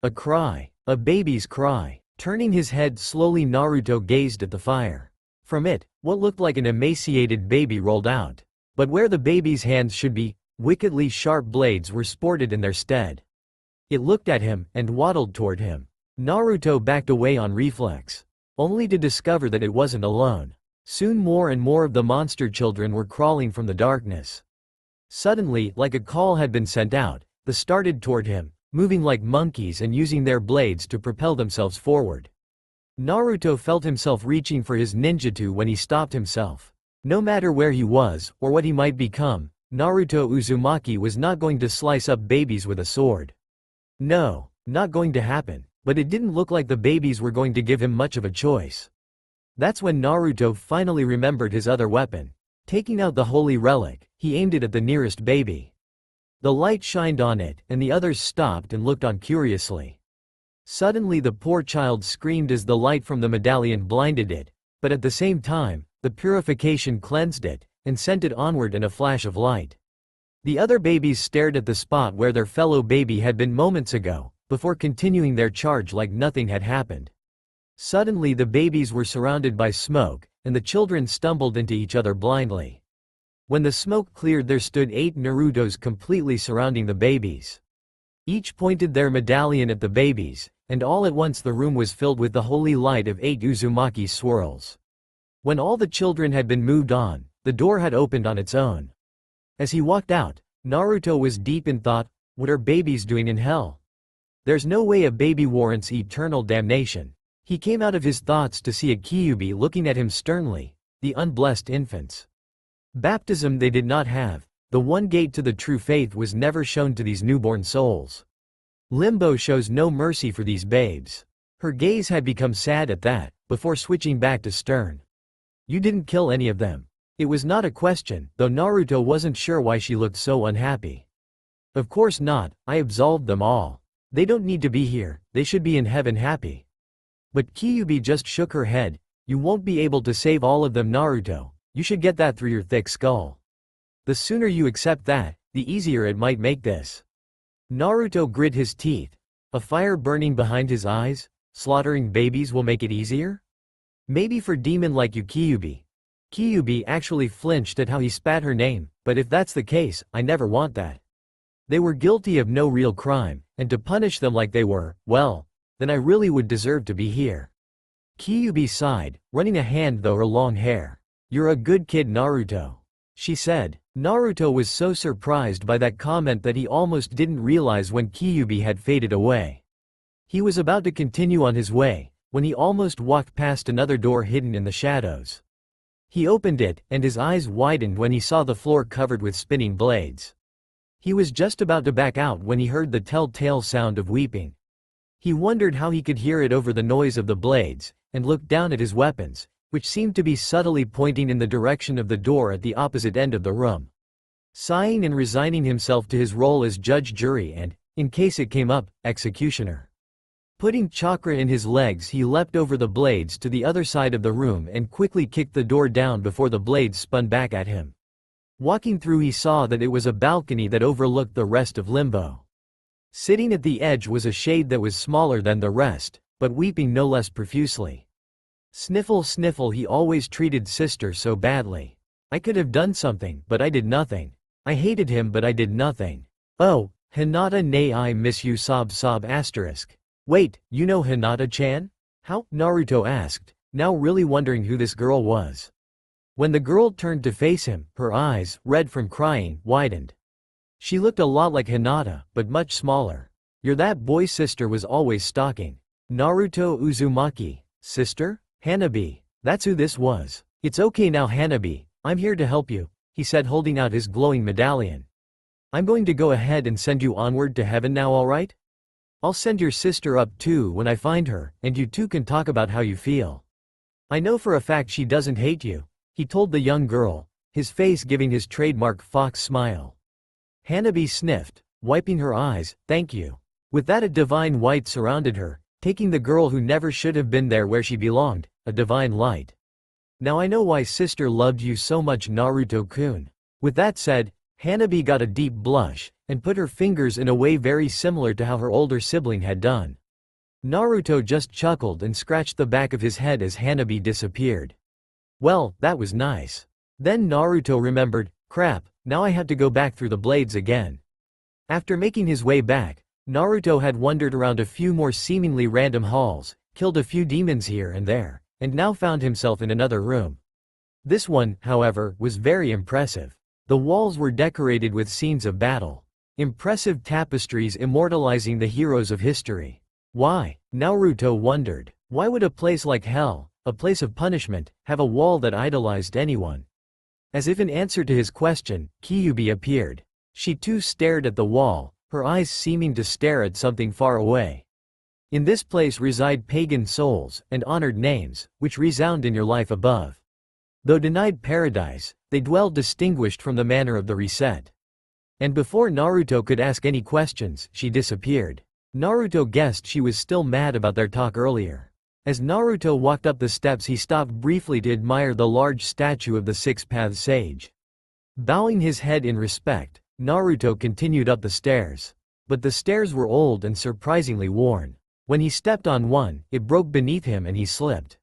A cry. A baby's cry. Turning his head slowly, Naruto gazed at the fire. From it, what looked like an emaciated baby rolled out. But where the baby's hands should be, wickedly sharp blades were sported in their stead. It looked at him, and waddled toward him. Naruto backed away on reflex, only to discover that it wasn't alone. Soon more and more of the monster children were crawling from the darkness. Suddenly, like a call had been sent out, they started toward him, moving like monkeys and using their blades to propel themselves forward. Naruto felt himself reaching for his ninjutsu when he stopped himself. No matter where he was, or what he might become, Naruto Uzumaki was not going to slice up babies with a sword. No, not going to happen, but it didn't look like the babies were going to give him much of a choice. That's when Naruto finally remembered his other weapon. Taking out the holy relic, he aimed it at the nearest baby. The light shined on it, and the others stopped and looked on curiously. Suddenly the poor child screamed as the light from the medallion blinded it, but at the same time, the purification cleansed it, and sent it onward in a flash of light. The other babies stared at the spot where their fellow baby had been moments ago, before continuing their charge like nothing had happened. Suddenly the babies were surrounded by smoke, and the children stumbled into each other blindly. When the smoke cleared, there stood 8 Narutos completely surrounding the babies. Each pointed their medallion at the babies, and all at once the room was filled with the holy light of 8 Uzumaki swirls. When all the children had been moved on, the door had opened on its own. As he walked out, Naruto was deep in thought. What are babies doing in hell? There's no way a baby warrants eternal damnation. He came out of his thoughts to see a Kyuubi looking at him sternly, the unblessed infants. Baptism they did not have, the one gate to the true faith was never shown to these newborn souls. Limbo shows no mercy for these babes. Her gaze had become sad at that, before switching back to stern. You didn't kill any of them. It was not a question, though Naruto wasn't sure why she looked so unhappy. Of course not, I absolved them all. They don't need to be here, they should be in heaven happy. But Kyuubi just shook her head. You won't be able to save all of them, Naruto. You should get that through your thick skull. The sooner you accept that, the easier it might make this. Naruto grit his teeth. A fire burning behind his eyes? Slaughtering babies will make it easier? Maybe for demon like you, Kyuubi. Kyuubi actually flinched at how he spat her name, but if that's the case, I never want that. They were guilty of no real crime, and to punish them like they were, well, then I really would deserve to be here. Kyuubi sighed, running a hand through her long hair. You're a good kid, Naruto, she said. Naruto was so surprised by that comment that he almost didn't realize when Kyuubi had faded away. He was about to continue on his way, when he almost walked past another door hidden in the shadows. He opened it, and his eyes widened when he saw the floor covered with spinning blades. He was just about to back out when he heard the telltale sound of weeping. He wondered how he could hear it over the noise of the blades, and looked down at his weapons, which seemed to be subtly pointing in the direction of the door at the opposite end of the room. Sighing and resigning himself to his role as judge, jury and, in case it came up, executioner. Putting chakra in his legs, he leapt over the blades to the other side of the room and quickly kicked the door down before the blades spun back at him. Walking through, he saw that it was a balcony that overlooked the rest of Limbo. Sitting at the edge was a shade that was smaller than the rest, but weeping no less profusely. Sniffle, sniffle, he always treated sister so badly. I could have done something, but I did nothing. I hated him, but I did nothing. Oh, Hinata, nay, I miss you, sob sob asterisk. Wait, you know Hinata-chan? How? Naruto asked, now really wondering who this girl was. When the girl turned to face him, her eyes, red from crying, widened. She looked a lot like Hinata, but much smaller. You're that boy's sister was always stalking. Naruto Uzumaki. Sister? Hanabi. That's who this was. It's okay now, Hanabi, I'm here to help you, he said, holding out his glowing medallion. I'm going to go ahead and send you onward to heaven now, alright? I'll send your sister up too when I find her, and you two can talk about how you feel. I know for a fact she doesn't hate you, he told the young girl, his face giving his trademark fox smile. Hanabi sniffed, wiping her eyes. Thank you. With that, a divine white surrounded her, taking the girl who never should have been there where she belonged, a divine light. Now I know why sister loved you so much, Naruto-kun. With that said, Hanabi got a deep blush, and put her fingers in a way very similar to how her older sibling had done. Naruto just chuckled and scratched the back of his head as Hanabi disappeared. Well, that was nice. Then Naruto remembered, crap, now I had to go back through the blades again. After making his way back, Naruto had wandered around a few more seemingly random halls, killed a few demons here and there, and now found himself in another room. This one, however, was very impressive. The walls were decorated with scenes of battle. Impressive tapestries immortalizing the heroes of history. Why? Naruto wondered. Why would a place like hell, a place of punishment, have a wall that idolized anyone? As if in answer to his question, Kyuubi appeared. She too stared at the wall, her eyes seeming to stare at something far away. In this place reside pagan souls, and honored names, which resound in your life above. Though denied paradise, they dwelled distinguished from the manner of the reset. And before Naruto could ask any questions, she disappeared. Naruto guessed she was still mad about their talk earlier. As Naruto walked up the steps, he stopped briefly to admire the large statue of the Six-Paths Sage. Bowing his head in respect, Naruto continued up the stairs. But the stairs were old and surprisingly worn. When he stepped on one, it broke beneath him and he slipped.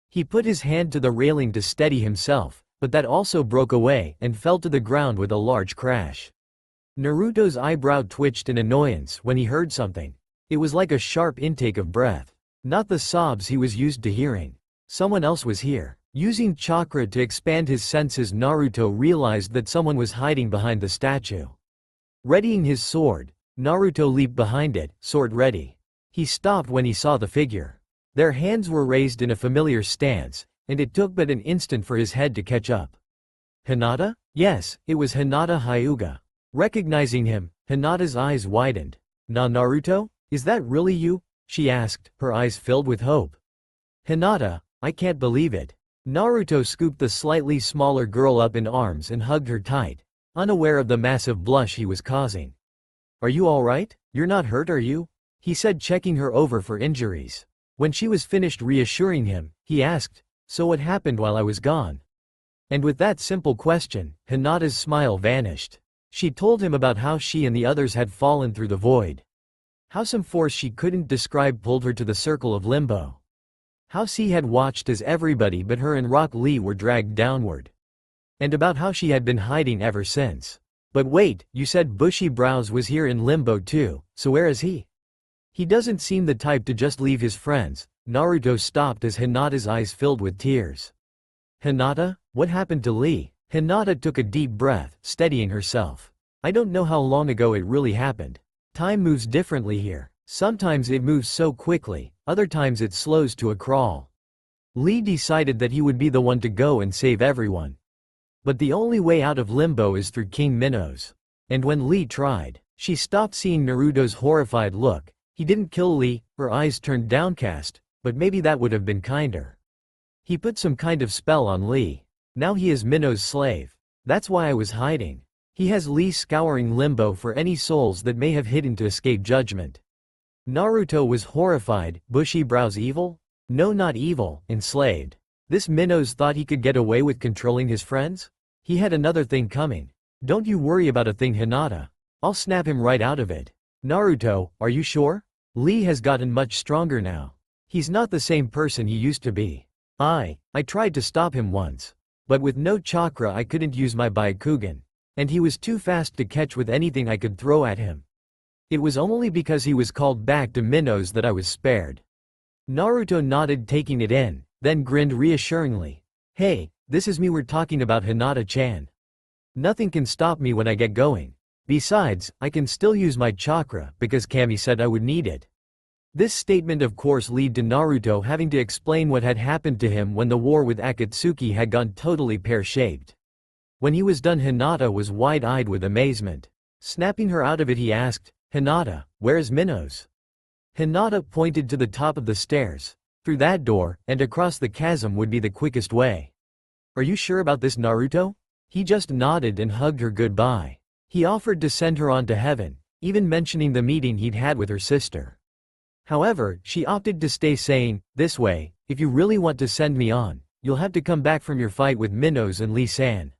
He put his hand to the railing to steady himself, but that also broke away and fell to the ground with a large crash. Naruto's eyebrow twitched in annoyance when he heard something. It was like a sharp intake of breath. Not the sobs he was used to hearing. Someone else was here. Using chakra to expand his senses, Naruto realized that someone was hiding behind the statue. Readying his sword, Naruto leaped behind it, sword ready. He stopped when he saw the figure. Their hands were raised in a familiar stance, and it took but an instant for his head to catch up. Hinata? Yes, it was Hinata Hyuga. Recognizing him, Hinata's eyes widened. Naruto? Is that really you? She asked, her eyes filled with hope. Hinata, I can't believe it. Naruto scooped the slightly smaller girl up in arms and hugged her tight, unaware of the massive blush he was causing. Are you alright? You're not hurt, are you? He said, checking her over for injuries. When she was finished reassuring him, he asked, so what happened while I was gone? And with that simple question, Hinata's smile vanished. She told him about how she and the others had fallen through the void. How some force she couldn't describe pulled her to the circle of limbo. How she had watched as everybody but her and Rock Lee were dragged downward. And about how she had been hiding ever since. But wait, you said Bushy Brows was here in limbo too, so where is he? He doesn't seem the type to just leave his friends. Naruto stopped as Hinata's eyes filled with tears. Hinata? What happened to Lee? Hinata took a deep breath, steadying herself. I don't know how long ago it really happened. Time moves differently here. Sometimes it moves so quickly, other times it slows to a crawl. Lee decided that he would be the one to go and save everyone. But the only way out of limbo is through King Minos. And when Lee tried, she stopped seeing Naruto's horrified look. He didn't kill Lee, her eyes turned downcast, but maybe that would have been kinder. He put some kind of spell on Lee. Now he is Minos' slave. That's why I was hiding. He has Lee scouring limbo for any souls that may have hidden to escape judgment. Naruto was horrified. Bushy Brows evil? No, not evil, enslaved. This Minos thought he could get away with controlling his friends? He had another thing coming. Don't you worry about a thing, Hinata. I'll snap him right out of it. Naruto, are you sure? Lee has gotten much stronger now. He's not the same person he used to be. I tried to stop him once. But with no chakra I couldn't use my Byakugan. And he was too fast to catch with anything I could throw at him. It was only because he was called back to Minos that I was spared. Naruto nodded, taking it in, then grinned reassuringly. Hey, this is me we're talking about, Hinata-chan. Nothing can stop me when I get going. Besides, I can still use my chakra because Kami said I would need it. This statement of course led to Naruto having to explain what had happened to him when the war with Akatsuki had gone totally pear-shaped. When he was done, Hinata was wide-eyed with amazement. Snapping her out of it, he asked, Hinata, where is Minos? Hinata pointed to the top of the stairs. Through that door, and across the chasm would be the quickest way. Are you sure about this, Naruto? He just nodded and hugged her goodbye. He offered to send her on to heaven, even mentioning the meeting he'd had with her sister. However, she opted to stay, saying, this way, if you really want to send me on, you'll have to come back from your fight with Minos and Lee-san.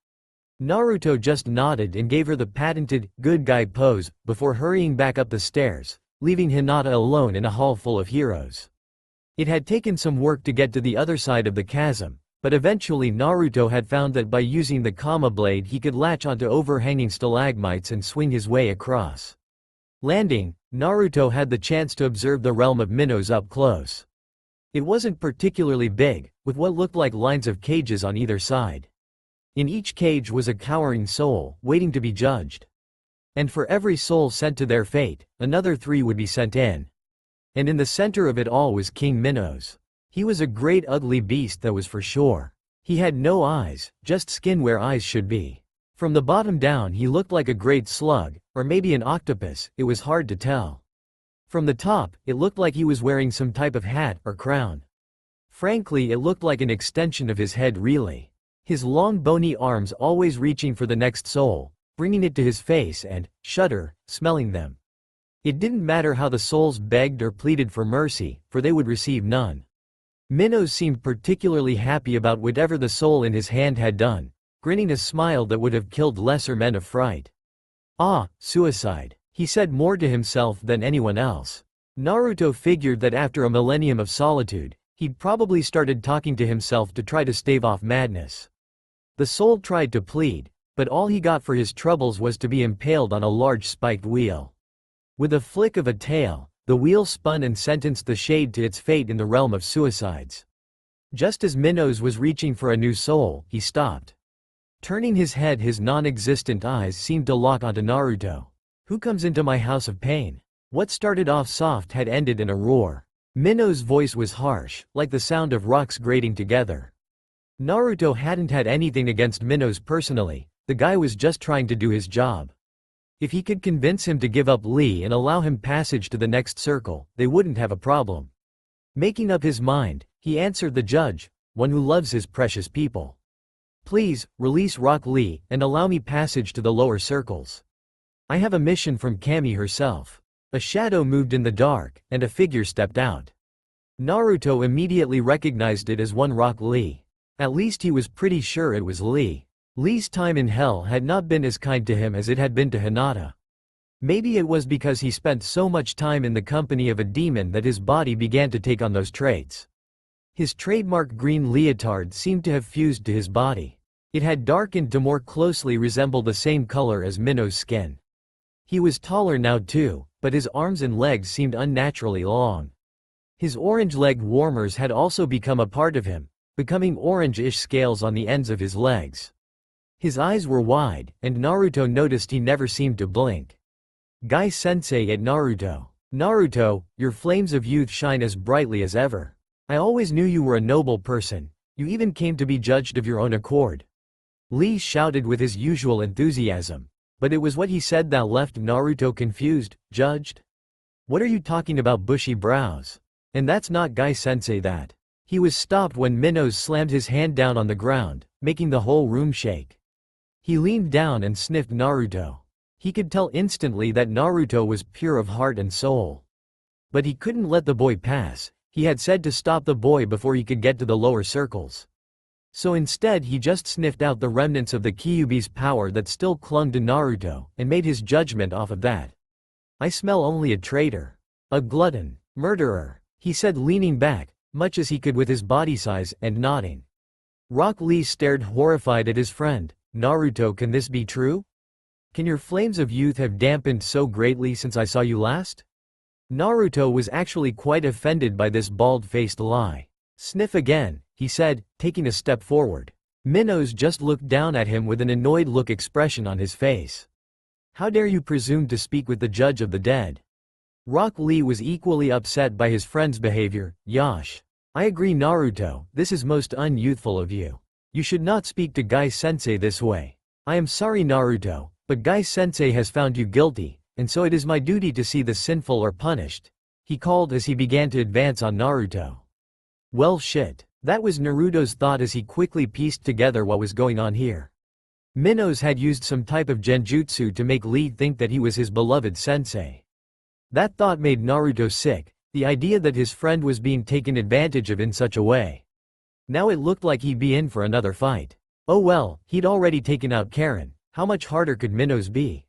Naruto just nodded and gave her the patented, good guy pose, before hurrying back up the stairs, leaving Hinata alone in a hall full of heroes. It had taken some work to get to the other side of the chasm, but eventually Naruto had found that by using the Kama blade he could latch onto overhanging stalagmites and swing his way across. Landing, Naruto had the chance to observe the realm of Minos up close. It wasn't particularly big, with what looked like lines of cages on either side. In each cage was a cowering soul, waiting to be judged. And for every soul sent to their fate, another 3 would be sent in. And in the center of it all was King Minos. He was a great ugly beast, that was for sure. He had no eyes, just skin where eyes should be. From the bottom down he looked like a great slug, or maybe an octopus, it was hard to tell. From the top, it looked like he was wearing some type of hat or crown. Frankly, it looked like an extension of his head, really. his long bony arms always reaching for the next soul, bringing it to his face and, shudder, smelling them. It didn't matter how the souls begged or pleaded for mercy, for they would receive none. Minos seemed particularly happy about whatever the soul in his hand had done, grinning a smile that would have killed lesser men of fright. Ah, suicide, he said more to himself than anyone else. Naruto figured that after a millennium of solitude, he'd probably started talking to himself to try to stave off madness. The soul tried to plead, but all he got for his troubles was to be impaled on a large spiked wheel. With a flick of a tail, the wheel spun and sentenced the shade to its fate in the realm of suicides. Just as Minos was reaching for a new soul, he stopped. Turning his head, his non-existent eyes seemed to lock onto Naruto. Who comes into my house of pain? What started off soft had ended in a roar. Minos' voice was harsh, like the sound of rocks grating together. Naruto hadn't had anything against Minos personally, the guy was just trying to do his job. If he could convince him to give up Lee and allow him passage to the next circle, they wouldn't have a problem. Making up his mind, he answered the judge, one who loves his precious people. Please, release Rock Lee, and allow me passage to the lower circles. I have a mission from Kami herself. A shadow moved in the dark, and a figure stepped out. Naruto immediately recognized it as one Rock Lee. At least he was pretty sure it was Lee. Lee's time in hell had not been as kind to him as it had been to Hinata. Maybe it was because he spent so much time in the company of a demon that his body began to take on those traits. His trademark green leotard seemed to have fused to his body. It had darkened to more closely resemble the same color as Minos' skin. He was taller now too, but his arms and legs seemed unnaturally long. His orange-legged warmers had also become a part of him, becoming orange-ish scales on the ends of his legs. His eyes were wide, and Naruto noticed he never seemed to blink. Guy-sensei at Naruto. Naruto, your flames of youth shine as brightly as ever. I always knew you were a noble person. You even came to be judged of your own accord. Lee shouted with his usual enthusiasm. But it was what he said that left Naruto confused. Judged? What are you talking about, bushy brows? And that's not Guy-sensei that. He was stopped when Minos slammed his hand down on the ground, making the whole room shake. He leaned down and sniffed Naruto. He could tell instantly that Naruto was pure of heart and soul. But he couldn't let the boy pass. He had said to stop the boy before he could get to the lower circles. So instead he just sniffed out the remnants of the Kyuubi's power that still clung to Naruto, and made his judgment off of that. I smell only a traitor. A glutton. Murderer, he said, leaning back, much as he could with his body size, and nodding. Rock Lee stared horrified at his friend. Naruto, can this be true? Can your flames of youth have dampened so greatly since I saw you last? Naruto was actually quite offended by this bald-faced lie. Sniff again, he said, taking a step forward. Minos just looked down at him with an annoyed look expression on his face. How dare you presume to speak with the judge of the dead? Rock Lee was equally upset by his friend's behavior. Yash. I agree, Naruto, this is most unyouthful of you. You should not speak to Guy-sensei this way. I am sorry, Naruto, but Guy-sensei has found you guilty, and so it is my duty to see the sinful are punished, he called as he began to advance on Naruto. Well shit. That was Naruto's thought as he quickly pieced together what was going on here. Minos had used some type of genjutsu to make Lee think that he was his beloved sensei. That thought made Naruto sick, the idea that his friend was being taken advantage of in such a way. Now it looked like he'd be in for another fight. Oh well, he'd already taken out Karen, how much harder could Minos be?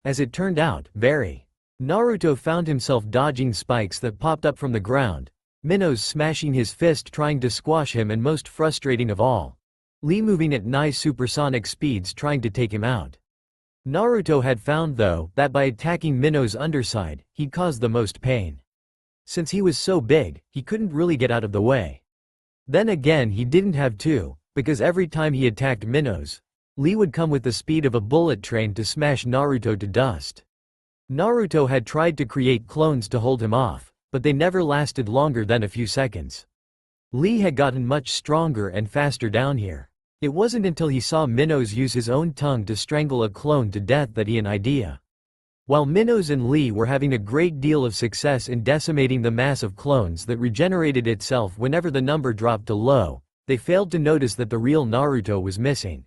As it turned out, very. Naruto found himself dodging spikes that popped up from the ground, Minos smashing his fist trying to squash him, and most frustrating of all, Lee moving at nigh supersonic speeds trying to take him out. Naruto had found though, that by attacking Minos' underside, he'd cause the most pain. Since he was so big, he couldn't really get out of the way. Then again he didn't have to, because every time he attacked Minos, Lee would come with the speed of a bullet train to smash Naruto to dust. Naruto had tried to create clones to hold him off, but they never lasted longer than a few seconds. Lee had gotten much stronger and faster down here. It wasn't until he saw Minos use his own tongue to strangle a clone to death that he had an idea. While Minos and Lee were having a great deal of success in decimating the mass of clones that regenerated itself whenever the number dropped to low, They failed to notice that the real Naruto was missing.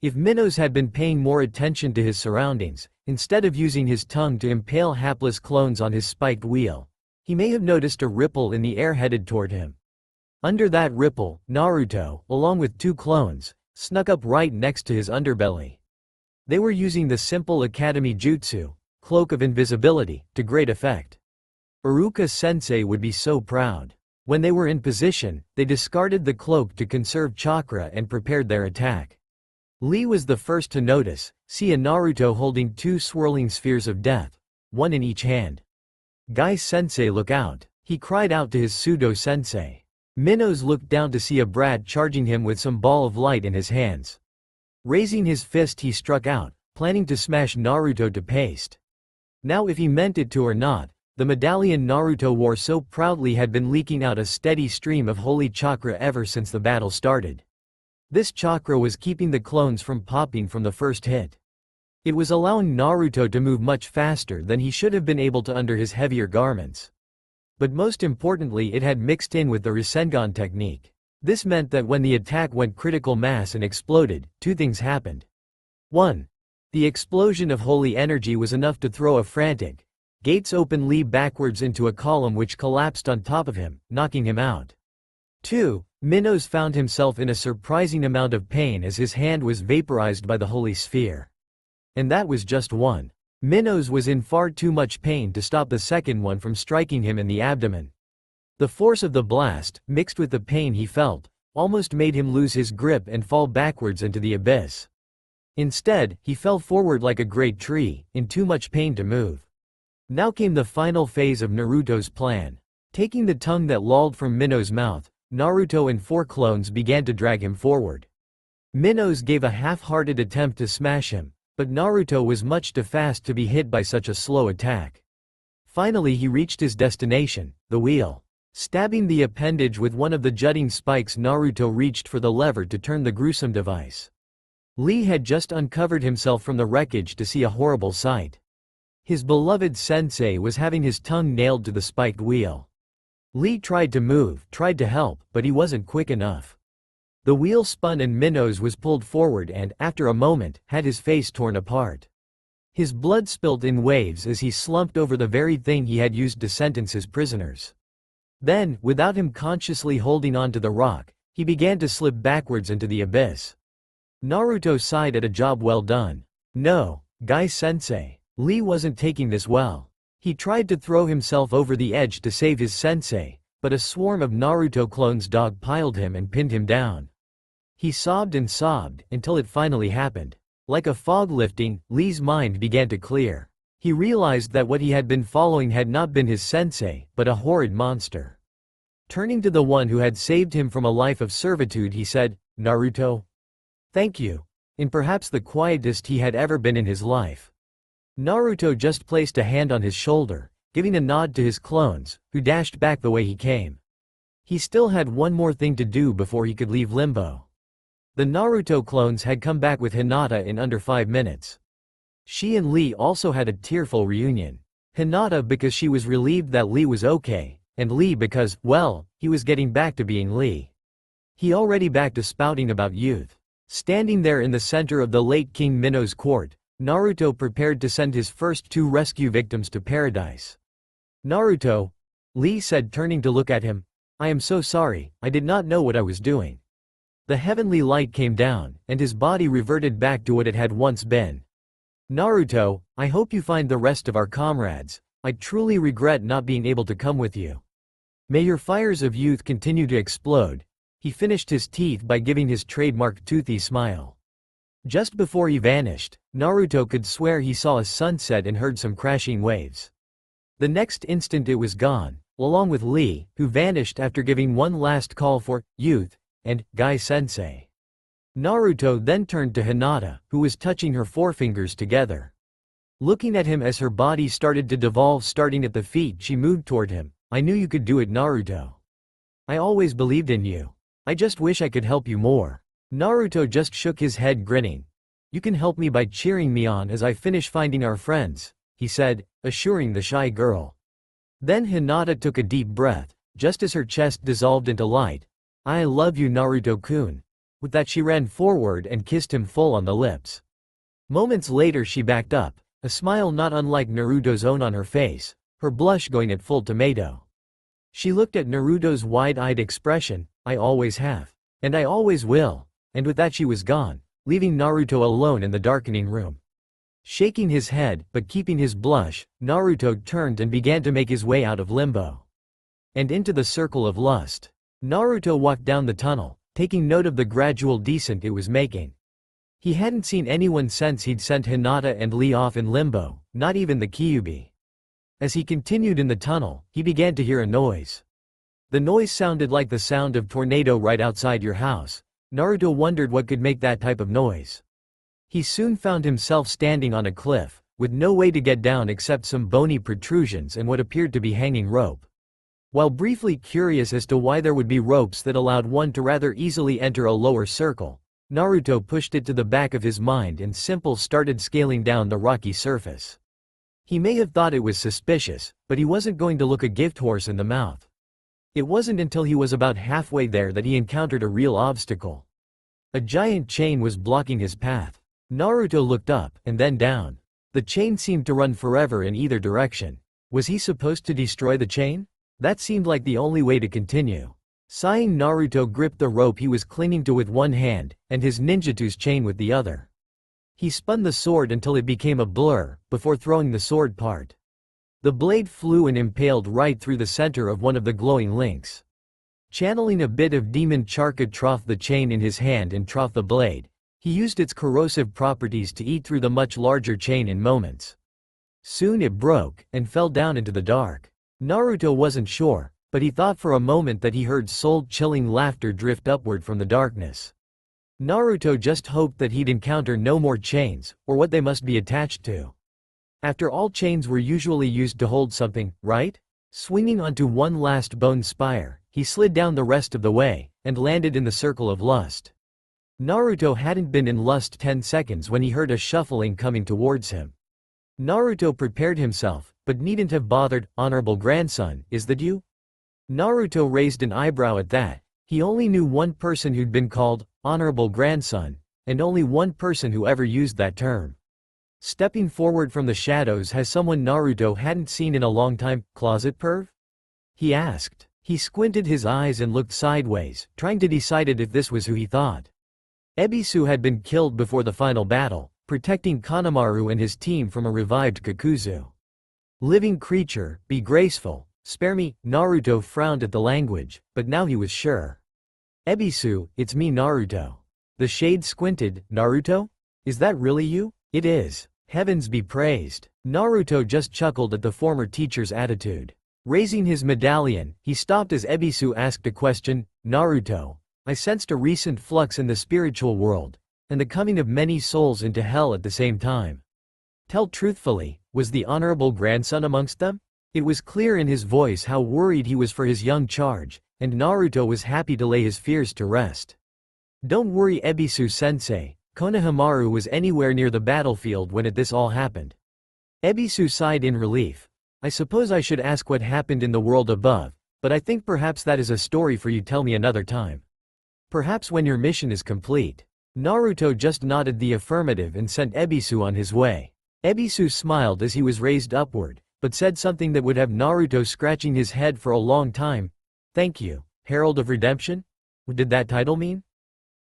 If Minos had been paying more attention to his surroundings, instead of using his tongue to impale hapless clones on his spiked wheel, he may have noticed a ripple in the air headed toward him. Under that ripple, Naruto, along with 2 clones, snuck up right next to his underbelly. They were using the simple academy jutsu, Cloak of Invisibility, to great effect. Iruka-sensei would be so proud. When they were in position, they discarded the cloak to conserve chakra and prepared their attack. Lee was the first to notice, see a Naruto holding 2 swirling spheres of death, one in each hand. "Guy-sensei, look out," he cried out to his pseudo-sensei. Minos looked down to see a brat charging him with some ball of light in his hands. Raising his fist he struck out, planning to smash Naruto to paste. Now if he meant it to or not, the medallion Naruto wore so proudly had been leaking out a steady stream of holy chakra ever since the battle started. This chakra was keeping the clones from popping from the first hit. It was allowing Naruto to move much faster than he should have been able to under his heavier garments. But most importantly, it had mixed in with the Rasengan technique. This meant that when the attack went critical mass and exploded, 2 things happened. 1. The explosion of holy energy was enough to throw a frantic, gates-open Lee backwards into a column which collapsed on top of him, knocking him out. 2. Minos found himself in a surprising amount of pain as his hand was vaporized by the holy sphere. And that was just one. Minos was in far too much pain to stop the second one from striking him in the abdomen. The force of the blast, mixed with the pain he felt, almost made him lose his grip and fall backwards into the abyss. Instead, he fell forward like a great tree, in too much pain to move. Now came the final phase of Naruto's plan. Taking the tongue that lolled from Minos' mouth, Naruto and 4 clones began to drag him forward. Minos gave a half-hearted attempt to smash him, but Naruto was much too fast to be hit by such a slow attack. Finally he reached his destination, the wheel. Stabbing the appendage with one of the jutting spikes, Naruto reached for the lever to turn the gruesome device. Lee had just uncovered himself from the wreckage to see a horrible sight. His beloved sensei was having his tongue nailed to the spiked wheel. Lee tried to move, tried to help, but he wasn't quick enough. The wheel spun and Minos was pulled forward and, after a moment, had his face torn apart. His blood spilled in waves as he slumped over the very thing he had used to sentence his prisoners. Then, without him consciously holding on to the rock, he began to slip backwards into the abyss. Naruto sighed at a job well done. No, Guy-sensei. Lee wasn't taking this well. He tried to throw himself over the edge to save his sensei, but a swarm of Naruto clones dogpiled him and pinned him down. He sobbed and sobbed, until it finally happened. Like a fog lifting, Lee's mind began to clear. He realized that what he had been following had not been his sensei, but a horrid monster. Turning to the one who had saved him from a life of servitude, he said, "Naruto? Thank you," in perhaps the quietest he had ever been in his life. Naruto just placed a hand on his shoulder, giving a nod to his clones, who dashed back the way he came. He still had one more thing to do before he could leave Limbo. The Naruto clones had come back with Hinata in under 5 minutes. She and Lee also had a tearful reunion. Hinata because she was relieved that Lee was okay, and Lee because, well, he was getting back to being Lee. He already back to spouting about youth. Standing there in the center of the late King Minos' court, Naruto prepared to send his first 2 rescue victims to paradise. "Naruto," Lee said, turning to look at him, "I am so sorry, I did not know what I was doing." The heavenly light came down, and his body reverted back to what it had once been. "Naruto, I hope you find the rest of our comrades. I truly regret not being able to come with you. May your fires of youth continue to explode." He finished his teeth by giving his trademark toothy smile. Just before he vanished, Naruto could swear he saw a sunset and heard some crashing waves. The next instant it was gone, along with Lee, who vanished after giving one last call for youth and Guy-sensei. Naruto then turned to Hinata, who was touching her forefingers together. Looking at him as her body started to devolve starting at the feet, she moved toward him. "I knew you could do it, Naruto. I always believed in you. I just wish I could help you more." Naruto just shook his head, grinning. "You can help me by cheering me on as I finish finding our friends," he said, assuring the shy girl. Then Hinata took a deep breath. Just as her chest dissolved into light, I love you, Naruto-kun. With that she ran forward and kissed him full on the lips. Moments later she backed up, a smile not unlike Naruto's own on her face, her blush going at full tomato. She looked at Naruto's wide-eyed expression, I always have. And I always will. And with that she was gone, leaving Naruto alone in the darkening room. Shaking his head, but keeping his blush, Naruto turned and began to make his way out of limbo. And into the circle of lust. Naruto walked down the tunnel, taking note of the gradual descent it was making. He hadn't seen anyone since he'd sent Hinata and Lee off in limbo, not even the Kyuubi. As he continued in the tunnel, he began to hear a noise. The noise sounded like the sound of tornado right outside your house. Naruto wondered what could make that type of noise. He soon found himself standing on a cliff, with no way to get down except some bony protrusions and what appeared to be hanging rope. While briefly curious as to why there would be ropes that allowed one to rather easily enter a lower circle, Naruto pushed it to the back of his mind and started scaling down the rocky surface. He may have thought it was suspicious, but he wasn't going to look a gift horse in the mouth. It wasn't until he was about halfway there that he encountered a real obstacle. A giant chain was blocking his path. Naruto looked up, and then down. The chain seemed to run forever in either direction. Was he supposed to destroy the chain? That seemed like the only way to continue. Sighing, Naruto gripped the rope he was clinging to with one hand, and his ninjutsu's chain with the other. He spun the sword until it became a blur, before throwing the sword part. The blade flew and impaled right through the center of one of the glowing links. Channeling a bit of demon Charka troughed the chain in his hand and troughed the blade. He used its corrosive properties to eat through the much larger chain in moments. Soon it broke, and fell down into the dark. Naruto wasn't sure, but he thought for a moment that he heard soul-chilling laughter drift upward from the darkness. Naruto just hoped that he'd encounter no more chains, or what they must be attached to. After all, chains were usually used to hold something, right? Swinging onto one last bone spire, he slid down the rest of the way, and landed in the circle of lust. Naruto hadn't been in lust 10 seconds when he heard a shuffling coming towards him. Naruto prepared himself, but needn't have bothered. Honorable grandson, is that you? Naruto raised an eyebrow at that. He only knew one person who'd been called honorable grandson, and only one person who ever used that term. Stepping forward from the shadows, has someone Naruto hadn't seen in a long time, closet perv? He asked. He squinted his eyes and looked sideways, trying to decide if this was who he thought. Ebisu had been killed before the final battle, protecting Kanemaru and his team from a revived Kakuzu. Living creature, be graceful, spare me. Naruto frowned at the language, but now he was sure. Ebisu, it's me, Naruto. The shade squinted. Naruto? Is that really you? It is. Heavens be praised. Naruto just chuckled at the former teacher's attitude. Raising his medallion, he stopped as Ebisu asked a question. Naruto, I sensed a recent flux in the spiritual world, and the coming of many souls into hell at the same time. Tell truthfully, was the honorable grandson amongst them? It was clear in his voice how worried he was for his young charge, and Naruto was happy to lay his fears to rest. Don't worry, Ebisu-sensei, Konohamaru was anywhere near the battlefield when this all happened. Ebisu sighed in relief. I suppose I should ask what happened in the world above, but I think perhaps that is a story for you to tell me another time. Perhaps when your mission is complete. Naruto just nodded the affirmative and sent Ebisu on his way. Ebisu smiled as he was raised upward, but said something that would have Naruto scratching his head for a long time. Thank you, Herald of Redemption? What did that title mean?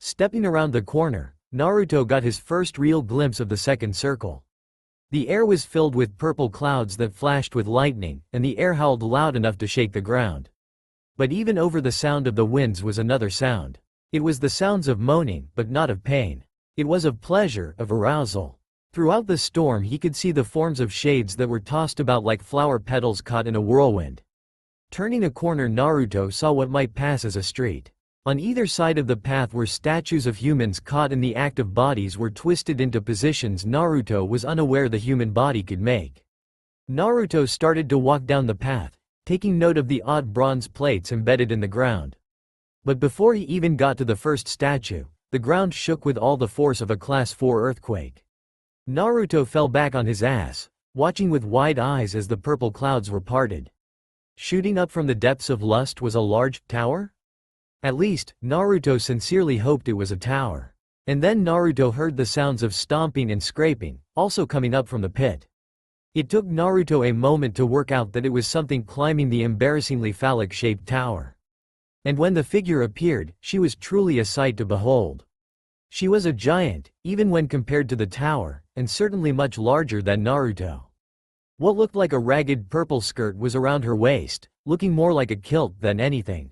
Stepping around the corner, Naruto got his first real glimpse of the second circle. The air was filled with purple clouds that flashed with lightning, and the air howled loud enough to shake the ground. But even over the sound of the winds was another sound. It was the sounds of moaning, but not of pain. It was of pleasure, of arousal. Throughout the storm he could see the forms of shades that were tossed about like flower petals caught in a whirlwind. Turning a corner, Naruto saw what might pass as a street. On either side of the path were statues of humans caught in the act of bodies were twisted into positions Naruto was unaware the human body could make. Naruto started to walk down the path, taking note of the odd bronze plates embedded in the ground. But before he even got to the first statue, the ground shook with all the force of a Class 4 earthquake. Naruto fell back on his ass, watching with wide eyes as the purple clouds were parted. Shooting up from the depths of lust was a large tower? At least, Naruto sincerely hoped it was a tower. And then Naruto heard the sounds of stomping and scraping, also coming up from the pit. It took Naruto a moment to work out that it was something climbing the embarrassingly phallic-shaped tower. And when the figure appeared, she was truly a sight to behold. She was a giant, even when compared to the tower, and certainly much larger than Naruto. What looked like a ragged purple skirt was around her waist, looking more like a kilt than anything.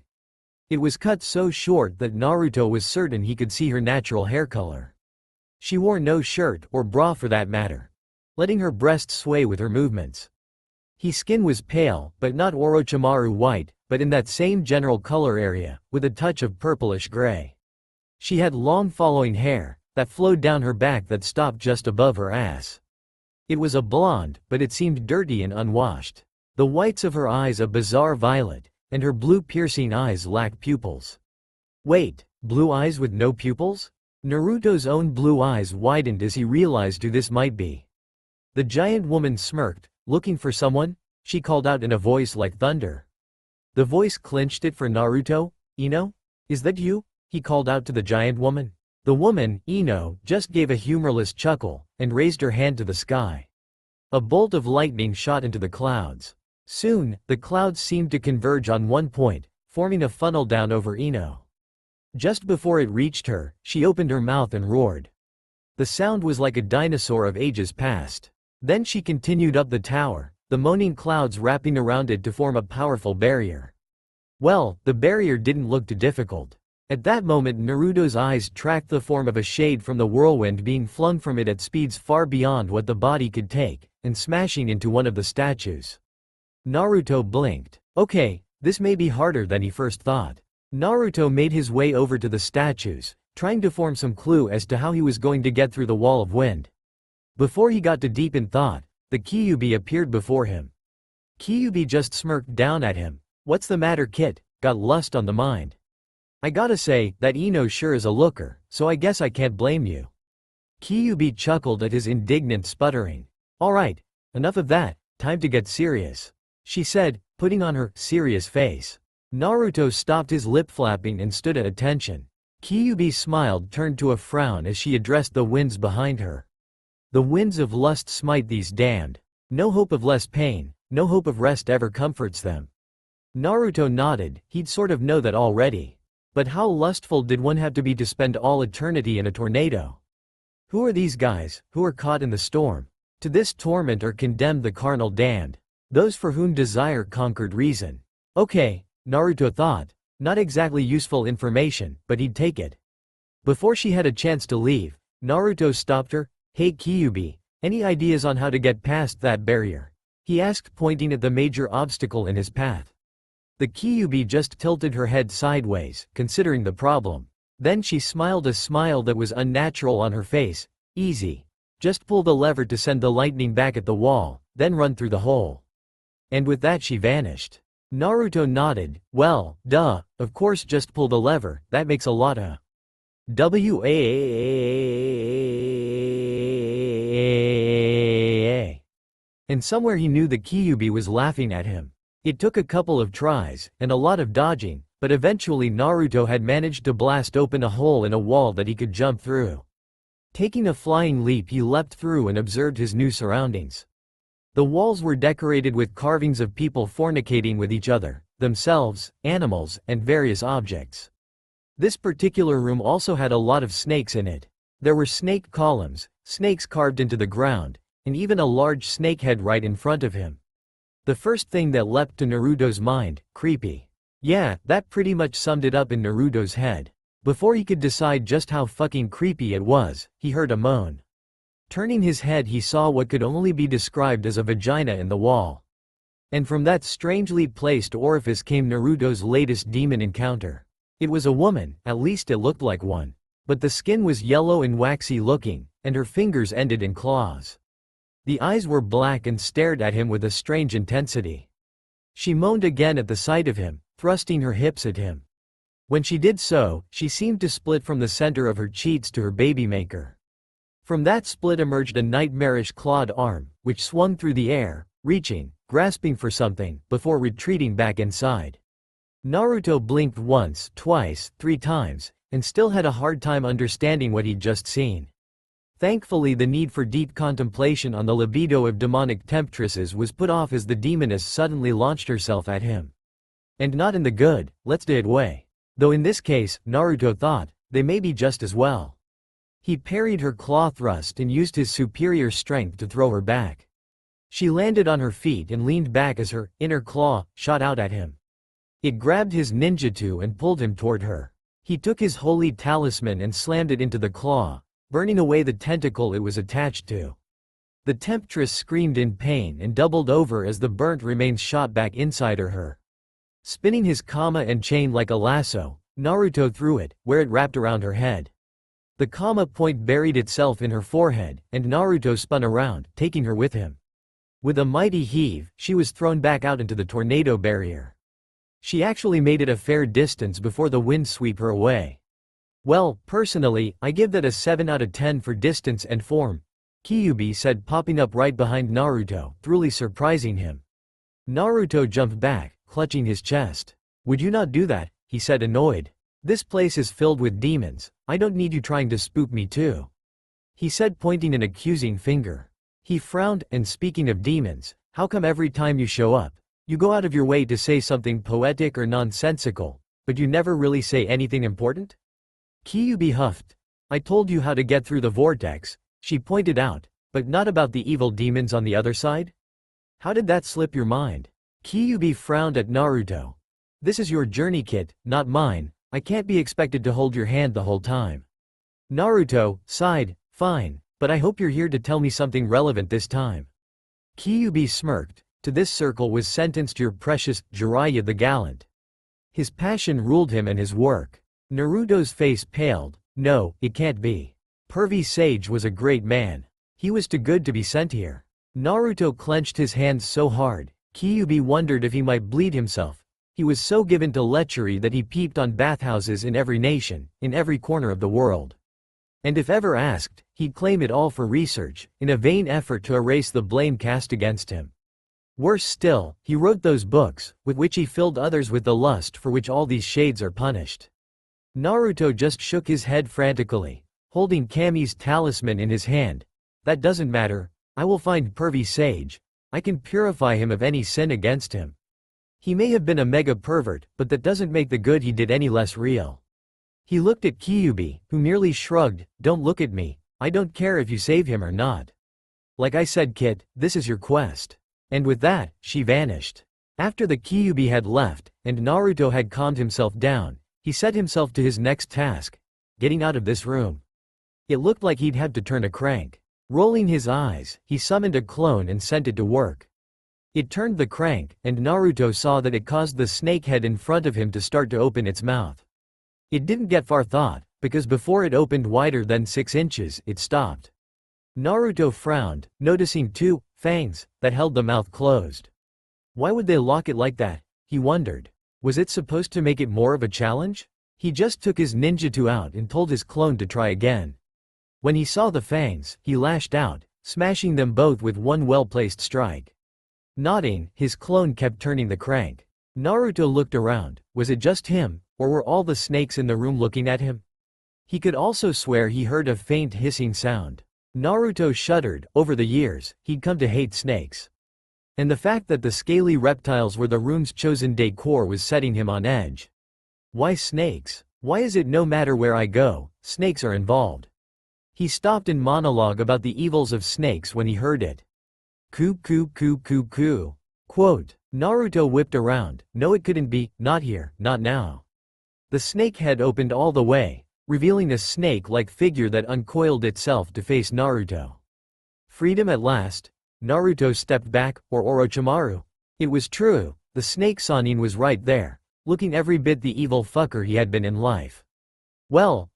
It was cut so short that Naruto was certain he could see her natural hair color. She wore no shirt or bra for that matter, letting her breasts sway with her movements. His skin was pale, but not Orochimaru white, but in that same general color area, with a touch of purplish gray. She had long flowing hair that flowed down her back that stopped just above her ass. It was a blonde, but it seemed dirty and unwashed. The whites of her eyes a bizarre violet, and her blue piercing eyes lacked pupils. Wait, blue eyes with no pupils? Naruto's own blue eyes widened as he realized who this might be. The giant woman smirked. Looking for someone? She called out in a voice like thunder. The voice clinched it for Naruto. Ino? Is that you? He called out to the giant woman. The woman, Ino, just gave a humorless chuckle, and raised her hand to the sky. A bolt of lightning shot into the clouds. Soon, the clouds seemed to converge on one point, forming a funnel down over Ino. Just before it reached her, she opened her mouth and roared. The sound was like a dinosaur of ages past. Then she continued up the tower, the moaning clouds wrapping around it to form a powerful barrier. Well, the barrier didn't look too difficult. At that moment Naruto's eyes tracked the form of a shade from the whirlwind being flung from it at speeds far beyond what the body could take, and smashing into one of the statues. Naruto blinked. Okay, this may be harder than he first thought. Naruto made his way over to the statues, trying to form some clue as to how he was going to get through the wall of wind. Before he got too deep in thought, the Kyuubi appeared before him. Kyuubi just smirked down at him. What's the matter, kid? Got lust on the mind. I gotta say, that Ino sure is a looker, so I guess I can't blame you. Kyuubi chuckled at his indignant sputtering. Alright, enough of that, time to get serious, she said, putting on her serious face. Naruto stopped his lip flapping and stood at attention. Kyuubi smiled turned to a frown as she addressed the winds behind her. The winds of lust smite these damned. No hope of less pain, no hope of rest ever comforts them. Naruto nodded, he'd sort of know that already. But how lustful did one have to be to spend all eternity in a tornado? Who are these guys, who are caught in the storm? To this torment are condemned the carnal damned, those for whom desire conquered reason. Okay, Naruto thought, not exactly useful information, but he'd take it. Before she had a chance to leave, Naruto stopped her. Hey Kyuubi, any ideas on how to get past that barrier? He asked, pointing at the major obstacle in his path. The Kyuubi just tilted her head sideways, considering the problem. Then she smiled a smile that was unnatural on her face. Easy. Just pull the lever to send the lightning back at the wall, then run through the hole. And with that she vanished. Naruto nodded. Well, duh, of course just pull the lever, that makes a lot of W-A-A-A-A-A-A-A-A. And somewhere he knew the Kyuubi was laughing at him. It took a couple of tries, and a lot of dodging, but eventually Naruto had managed to blast open a hole in a wall that he could jump through. Taking a flying leap he leapt through and observed his new surroundings. The walls were decorated with carvings of people fornicating with each other, themselves, animals, and various objects. This particular room also had a lot of snakes in it. There were snake columns, snakes carved into the ground, and even a large snake head right in front of him. The first thing that leapt to Naruto's mind, creepy. Yeah, that pretty much summed it up in Naruto's head. Before he could decide just how fucking creepy it was, he heard a moan. Turning his head he saw what could only be described as a vagina in the wall. And from that strangely placed orifice came Naruto's latest demon encounter. It was a woman, at least it looked like one. But the skin was yellow and waxy looking, and her fingers ended in claws. The eyes were black and stared at him with a strange intensity. She moaned again at the sight of him, thrusting her hips at him. When she did so, she seemed to split from the center of her cheeks to her babymaker. From that split emerged a nightmarish clawed arm, which swung through the air, reaching, grasping for something, before retreating back inside. Naruto blinked once, twice, 3 times, and still had a hard time understanding what he'd just seen. Thankfully, the need for deep contemplation on the libido of demonic temptresses was put off as the demoness suddenly launched herself at him. And not in the good, let's do it way. Though in this case, Naruto thought, they may be just as well. He parried her claw thrust and used his superior strength to throw her back. She landed on her feet and leaned back as her inner claw shot out at him. It grabbed his ninjutsu and pulled him toward her. He took his holy talisman and slammed it into the claw, burning away the tentacle it was attached to. The temptress screamed in pain and doubled over as the burnt remains shot back inside her. Spinning his kama and chain like a lasso, Naruto threw it, where it wrapped around her head. The kama point buried itself in her forehead, and Naruto spun around, taking her with him. With a mighty heave, she was thrown back out into the tornado barrier. She actually made it a fair distance before the wind swept her away. Well, personally, I give that a 7 out of 10 for distance and form, Kyuubi said, popping up right behind Naruto, truly surprising him. Naruto jumped back, clutching his chest. Would you not do that? He said, annoyed. This place is filled with demons, I don't need you trying to spook me too. He said, pointing an accusing finger. He frowned, and speaking of demons, how come every time you show up, you go out of your way to say something poetic or nonsensical, but you never really say anything important? Kyuubi huffed. I told you how to get through the vortex, she pointed out, but not about the evil demons on the other side? How did that slip your mind? Kyuubi frowned at Naruto. This is your journey kit, not mine, I can't be expected to hold your hand the whole time. Naruto sighed, fine, but I hope you're here to tell me something relevant this time. Kyuubi smirked. To this circle was sentenced your precious Jiraiya the Gallant. His passion ruled him and his work. Naruto's face paled. No, it can't be. Pervy Sage was a great man. He was too good to be sent here. Naruto clenched his hands so hard, Kyuubi wondered if he might bleed himself. He was so given to lechery that he peeped on bathhouses in every nation, in every corner of the world. And if ever asked, he'd claim it all for research, in a vain effort to erase the blame cast against him. Worse still, he wrote those books, with which he filled others with the lust for which all these shades are punished. Naruto just shook his head frantically, holding Kami's talisman in his hand. That doesn't matter, I will find Pervy Sage. I can purify him of any sin against him. He may have been a mega pervert, but that doesn't make the good he did any less real. He looked at Kyuubi, who merely shrugged. Don't look at me, I don't care if you save him or not. Like I said, kid, this is your quest. And with that, she vanished. After the Kyuubi had left, and Naruto had calmed himself down, he set himself to his next task, getting out of this room. It looked like he'd have to turn a crank. Rolling his eyes, he summoned a clone and sent it to work. It turned the crank, and Naruto saw that it caused the snake head in front of him to start to open its mouth. It didn't get far thought, because before it opened wider than 6 inches, it stopped. Naruto frowned, noticing 2 fangs that held the mouth closed. Why would they lock it like that? He wondered. Was it supposed to make it more of a challenge? He just took his ninjutsu out and told his clone to try again. When he saw the fangs, he lashed out, smashing them both with one well-placed strike. Nodding, his clone kept turning the crank. Naruto looked around. Was it just him, or were all the snakes in the room looking at him? He could also swear he heard a faint hissing sound. Naruto shuddered. Over the years, he'd come to hate snakes. And the fact that the scaly reptiles were the room's chosen decor was setting him on edge. Why snakes? Why is it no matter where I go, snakes are involved? He stopped in monologue about the evils of snakes when he heard it. Coo coo coo coo coo. Quote. Naruto whipped around. No, it couldn't be, not here, not now. The snake head opened all the way, revealing a snake-like figure that uncoiled itself to face Naruto. Freedom at last. Naruto stepped back, or Orochimaru. It was true, the snake Sannin was right there, looking every bit the evil fucker he had been in life. Well,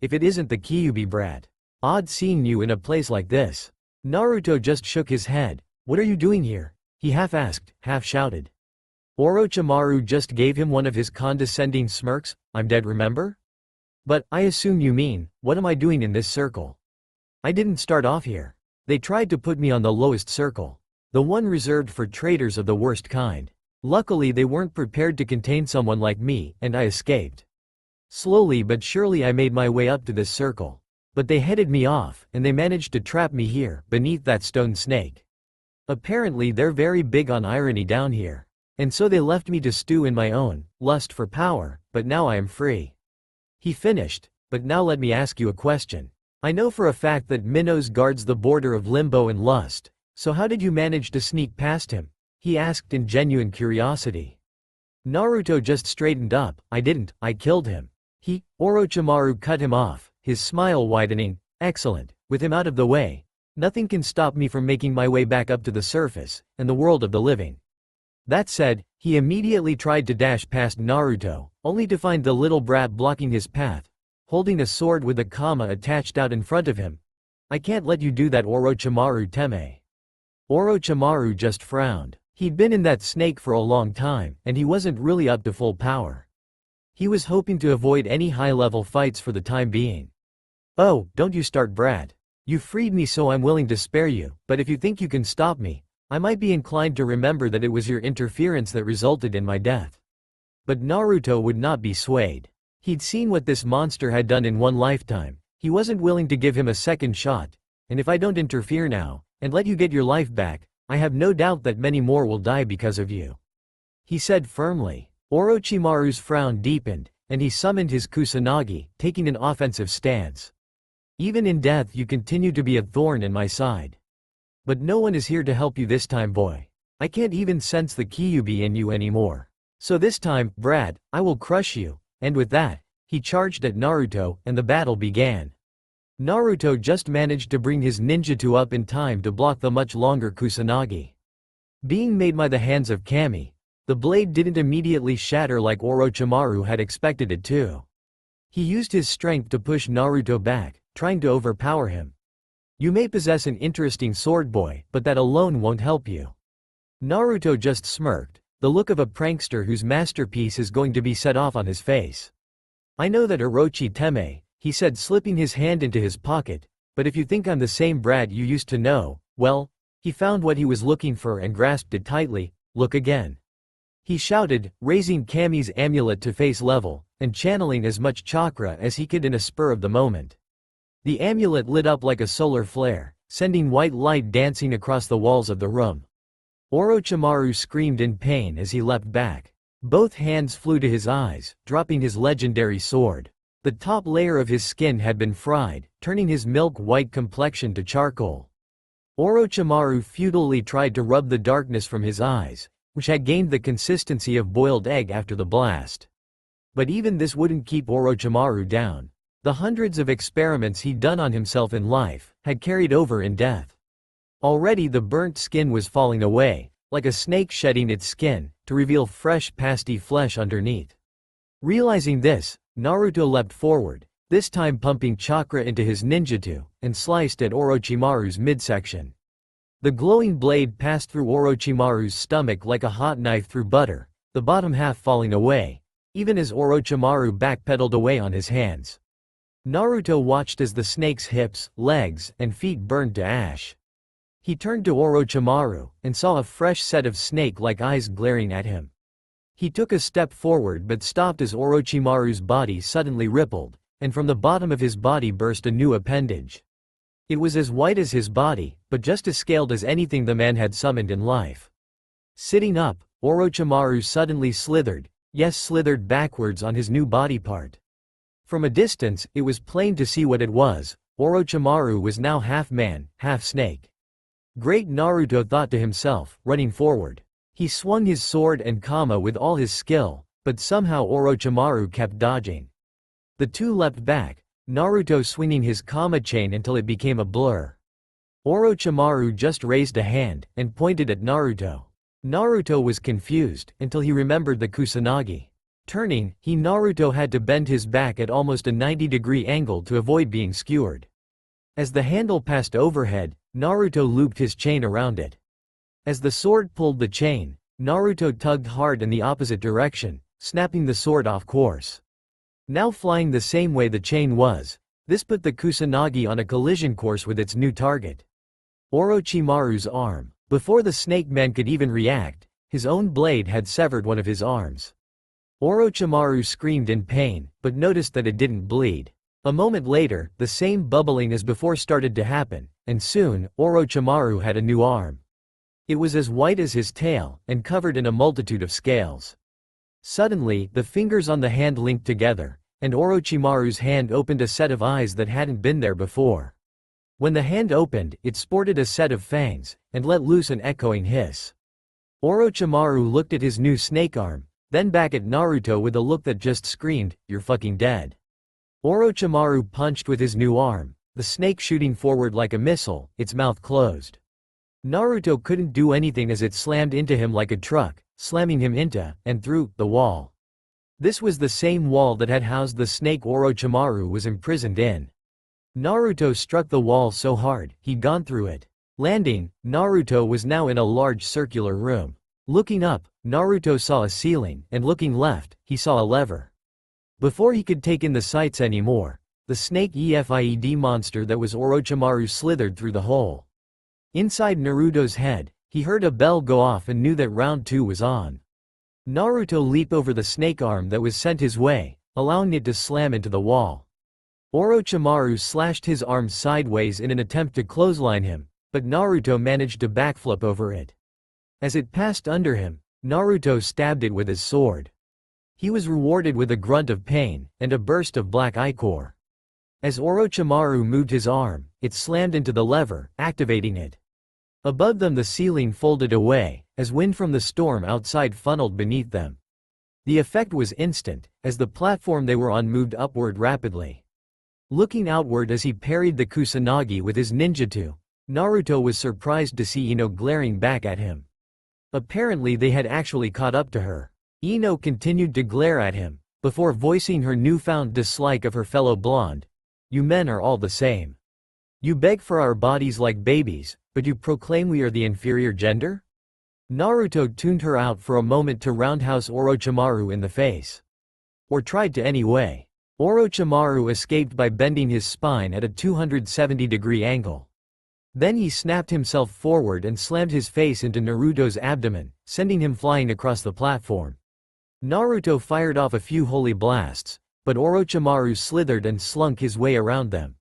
if it isn't the Kyuubi brat. Odd seeing you in a place like this. Naruto just shook his head. What are you doing here? He half asked, half shouted. Orochimaru just gave him one of his condescending smirks. I'm dead, remember? But, I assume you mean, what am I doing in this circle? I didn't start off here. They tried to put me on the lowest circle. The one reserved for traitors of the worst kind. Luckily they weren't prepared to contain someone like me, and I escaped. Slowly but surely I made my way up to this circle. But they headed me off, and they managed to trap me here, beneath that stone snake. Apparently they're very big on irony down here. And so they left me to stew in my own lust for power, but now I am free. He finished, but now let me ask you a question. I know for a fact that Minos guards the border of limbo and lust, so how did you manage to sneak past him? He asked in genuine curiosity. Naruto just straightened up. I didn't, I killed him. Orochimaru cut him off, his smile widening. Excellent, with him out of the way, nothing can stop me from making my way back up to the surface, and the world of the living. That said, he immediately tried to dash past Naruto, only to find the little brat blocking his path, holding a sword with a kama attached out in front of him. I can't let you do that, Orochimaru Teme. Orochimaru just frowned. He'd been in that snake for a long time, and he wasn't really up to full power. He was hoping to avoid any high-level fights for the time being. Oh, don't you start, brat. You freed me, so I'm willing to spare you, but if you think you can stop me, I might be inclined to remember that it was your interference that resulted in my death. But Naruto would not be swayed. He'd seen what this monster had done in one lifetime. He wasn't willing to give him a second shot, and if I don't interfere now, and let you get your life back, I have no doubt that many more will die because of you. He said firmly. Orochimaru's frown deepened, and he summoned his Kusanagi, taking an offensive stance. Even in death you continue to be a thorn in my side. But no one is here to help you this time, boy. I can't even sense the Kyuubi in you anymore. So this time, brat, I will crush you, and with that, he charged at Naruto, and the battle began. Naruto just managed to bring his ninjutsu up in time to block the much longer Kusanagi. Being made by the hands of Kami, the blade didn't immediately shatter like Orochimaru had expected it to. He used his strength to push Naruto back, trying to overpower him. You may possess an interesting sword, boy, but that alone won't help you. Naruto just smirked, the look of a prankster whose masterpiece is going to be set off on his face. I know that, Orochi Teme, he said, slipping his hand into his pocket, but if you think I'm the same brat you used to know, well, he found what he was looking for and grasped it tightly. Look again. He shouted, raising Kami's amulet to face level, and channeling as much chakra as he could in a spur of the moment. The amulet lit up like a solar flare, sending white light dancing across the walls of the room. Orochimaru screamed in pain as he leapt back. Both hands flew to his eyes, dropping his legendary sword. The top layer of his skin had been fried, turning his milk-white complexion to charcoal. Orochimaru futilely tried to rub the darkness from his eyes, which had gained the consistency of boiled egg after the blast. But even this wouldn't keep Orochimaru down. The hundreds of experiments he'd done on himself in life had carried over in death. Already the burnt skin was falling away, like a snake shedding its skin, to reveal fresh pasty flesh underneath. Realizing this, Naruto leapt forward, this time pumping chakra into his ninjutsu, and sliced at Orochimaru's midsection. The glowing blade passed through Orochimaru's stomach like a hot knife through butter, the bottom half falling away, even as Orochimaru backpedaled away on his hands. Naruto watched as the snake's hips, legs, and feet burned to ash. He turned to Orochimaru, and saw a fresh set of snake-like eyes glaring at him. He took a step forward but stopped as Orochimaru's body suddenly rippled, and from the bottom of his body burst a new appendage. It was as white as his body, but just as scaled as anything the man had summoned in life. Sitting up, Orochimaru suddenly slithered backwards on his new body part. From a distance, it was plain to see what it was. Orochimaru was now half man, half snake. Great, Naruto thought to himself, running forward. He swung his sword and kama with all his skill, but somehow Orochimaru kept dodging. The two leapt back, Naruto swinging his kama chain until it became a blur. Orochimaru just raised a hand, and pointed at Naruto. Naruto was confused, until he remembered the Kusanagi. Turning, Naruto had to bend his back at almost a 90-degree angle to avoid being skewered. As the handle passed overhead, Naruto looped his chain around it. As the sword pulled the chain, Naruto tugged hard in the opposite direction, snapping the sword off course. Now flying the same way the chain was, this put the Kusanagi on a collision course with its new target. Orochimaru's arm. Before the snake man could even react, His own blade had severed one of his arms. Orochimaru screamed in pain, but noticed that it didn't bleed. A moment later, the same bubbling as before started to happen, and soon, Orochimaru had a new arm. It was as white as his tail, and covered in a multitude of scales. Suddenly, the fingers on the hand linked together, and Orochimaru's hand opened a set of eyes that hadn't been there before. When the hand opened, it sported a set of fangs, and let loose an echoing hiss. Orochimaru looked at his new snake arm, then back at Naruto with a look that just screamed, "You're fucking dead." Orochimaru punched with his new arm, the snake shooting forward like a missile, its mouth closed. Naruto couldn't do anything as it slammed into him like a truck, slamming him into, and through, the wall. This was the same wall that had housed the snake Orochimaru was imprisoned in. Naruto struck the wall so hard, he'd gone through it. Landing, Naruto was now in a large circular room. Looking up, Naruto saw a ceiling, and looking left, he saw a lever. Before he could take in the sights anymore, the snake EFIED monster that was Orochimaru slithered through the hole. Inside Naruto's head, he heard a bell go off and knew that round 2 was on. Naruto leaped over the snake arm that was sent his way, allowing it to slam into the wall. Orochimaru slashed his arm sideways in an attempt to clothesline him, but Naruto managed to backflip over it. As it passed under him, Naruto stabbed it with his sword. He was rewarded with a grunt of pain, and a burst of black ichor. As Orochimaru moved his arm, it slammed into the lever, activating it. Above them the ceiling folded away, as wind from the storm outside funneled beneath them. The effect was instant, as the platform they were on moved upward rapidly. Looking outward as he parried the Kusanagi with his ninjutsu, Naruto was surprised to see Ino glaring back at him. Apparently they had actually caught up to her. Ino continued to glare at him, before voicing her newfound dislike of her fellow blonde. "You men are all the same. You beg for our bodies like babies, but you proclaim we are the inferior gender?" Naruto tuned her out for a moment to roundhouse Orochimaru in the face. Or tried to anyway. Orochimaru escaped by bending his spine at a 270-degree angle. Then he snapped himself forward and slammed his face into Naruto's abdomen, sending him flying across the platform. Naruto fired off a few holy blasts, but Orochimaru slithered and slunk his way around them.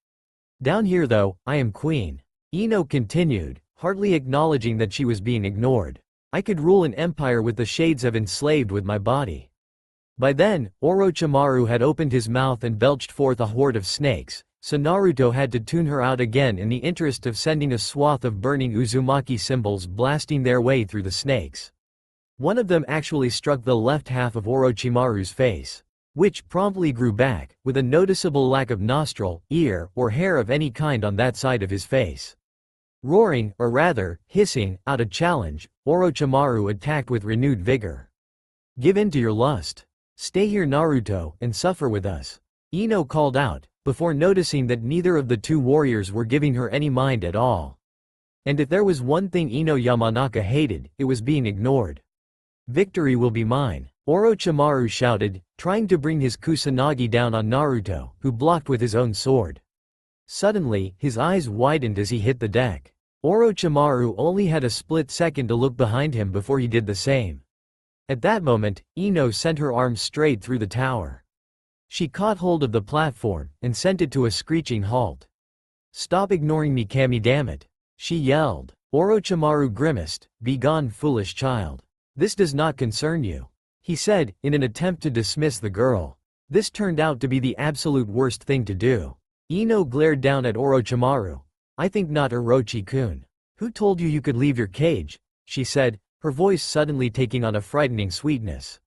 "Down here though, I am queen," Ino continued, hardly acknowledging that she was being ignored. "I could rule an empire with the shades of enslaved with my body." By then, Orochimaru had opened his mouth and belched forth a horde of snakes, so Naruto had to tune her out again in the interest of sending a swath of burning Uzumaki symbols blasting their way through the snakes. One of them actually struck the left half of Orochimaru's face, which promptly grew back, with a noticeable lack of nostril, ear, or hair of any kind on that side of his face. Roaring, or rather, hissing, out a challenge, Orochimaru attacked with renewed vigor. "Give in to your lust. Stay here Naruto, and suffer with us," Ino called out, before noticing that neither of the two warriors were giving her any mind at all. And if there was one thing Ino Yamanaka hated, it was being ignored. "Victory will be mine," Orochimaru shouted, trying to bring his Kusanagi down on Naruto, who blocked with his own sword. Suddenly, his eyes widened as he hit the deck. Orochimaru only had a split second to look behind him before he did the same. At that moment, Ino sent her arm straight through the tower. She caught hold of the platform, and sent it to a screeching halt. "Stop ignoring me, Kami, damn it," she yelled. Orochimaru grimaced, "Be gone, foolish child. This does not concern you," he said, in an attempt to dismiss the girl. This turned out to be the absolute worst thing to do. Ino glared down at Orochimaru. "I think not, Orochi-kun. Who told you could leave your cage?" she said, her voice suddenly taking on a frightening sweetness.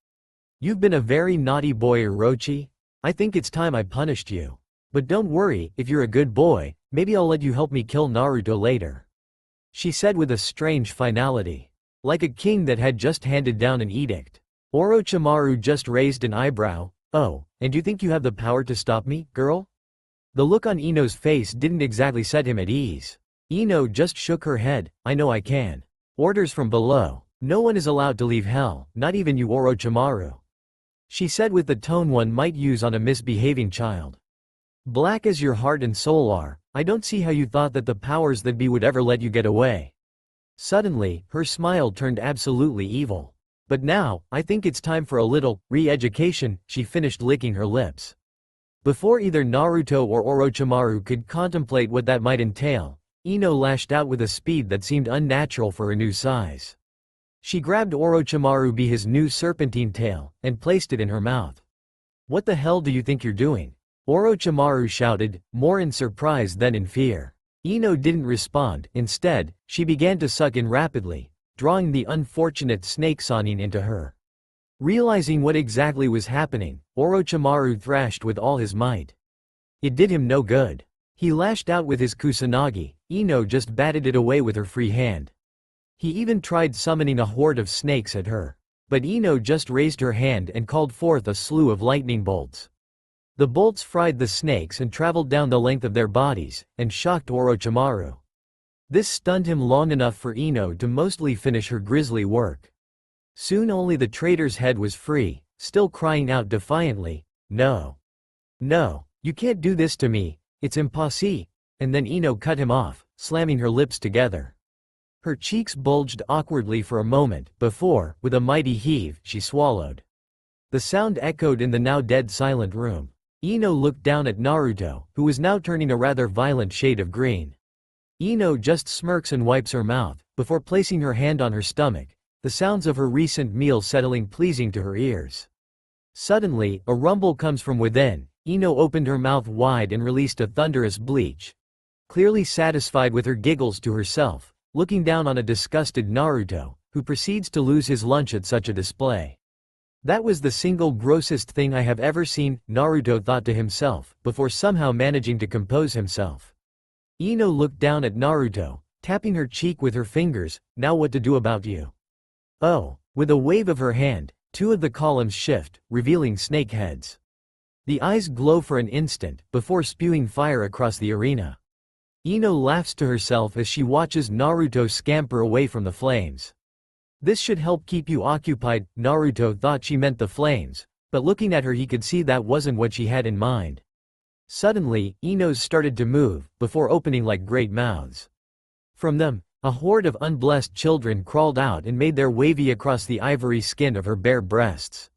"You've been a very naughty boy, Orochi. I think it's time I punished you. But don't worry, if you're a good boy, maybe I'll let you help me kill Naruto later," she said with a strange finality. Like a king that had just handed down an edict. Orochimaru just raised an eyebrow. "Oh, and you think you have the power to stop me, girl?" The look on Ino's face didn't exactly set him at ease. Ino just shook her head. "I know I can. Orders from below. No one is allowed to leave hell, not even you, Orochimaru," she said with the tone one might use on a misbehaving child. "Black as your heart and soul are, I don't see how you thought that the powers that be would ever let you get away." Suddenly, her smile turned absolutely evil. But now, I think it's time for a little re-education, she finished licking her lips. Before either Naruto or Orochimaru could contemplate what that might entail, Ino lashed out with a speed that seemed unnatural for her new size. She grabbed Orochimaru by his new serpentine tail, and placed it in her mouth. "What the hell do you think you're doing?" Orochimaru shouted, more in surprise than in fear. Ino didn't respond. Instead, she began to suck in rapidly, drawing the unfortunate snake Sannin into her. Realizing what exactly was happening, Orochimaru thrashed with all his might. It did him no good. He lashed out with his kusanagi. Ino just batted it away with her free hand. He even tried summoning a horde of snakes at her. But Ino just raised her hand and called forth a slew of lightning bolts. The bolts fried the snakes and traveled down the length of their bodies, and shocked Orochimaru. This stunned him long enough for Ino to mostly finish her grisly work. Soon only the traitor's head was free, still crying out defiantly, "No. No, you can't do this to me, it's impossible." And then Ino cut him off, slamming her lips together. Her cheeks bulged awkwardly for a moment, before, with a mighty heave, she swallowed. The sound echoed in the now dead silent room. Ino looked down at Naruto, who was now turning a rather violent shade of green. Ino just smirks and wipes her mouth, before placing her hand on her stomach, the sounds of her recent meal settling pleasing to her ears. Suddenly, a rumble comes from within. Ino opened her mouth wide and released a thunderous bleach. Clearly satisfied with her giggles to herself, looking down on a disgusted Naruto, who proceeds to lose his lunch at such a display. "That was the single grossest thing I have ever seen," Naruto thought to himself, before somehow managing to compose himself. Ino looked down at Naruto, tapping her cheek with her fingers. "Now what to do about you?" "Oh." With a wave of her hand, two of the columns shift, revealing snake heads. The eyes glow for an instant, before spewing fire across the arena. Ino laughs to herself as she watches Naruto scamper away from the flames. "This should help keep you occupied." Naruto thought she meant the flames, but looking at her he could see that wasn't what she had in mind. Suddenly, Ino's started to move, before opening like great mouths. From them, a horde of unblessed children crawled out and made their wavy across the ivory skin of her bare breasts.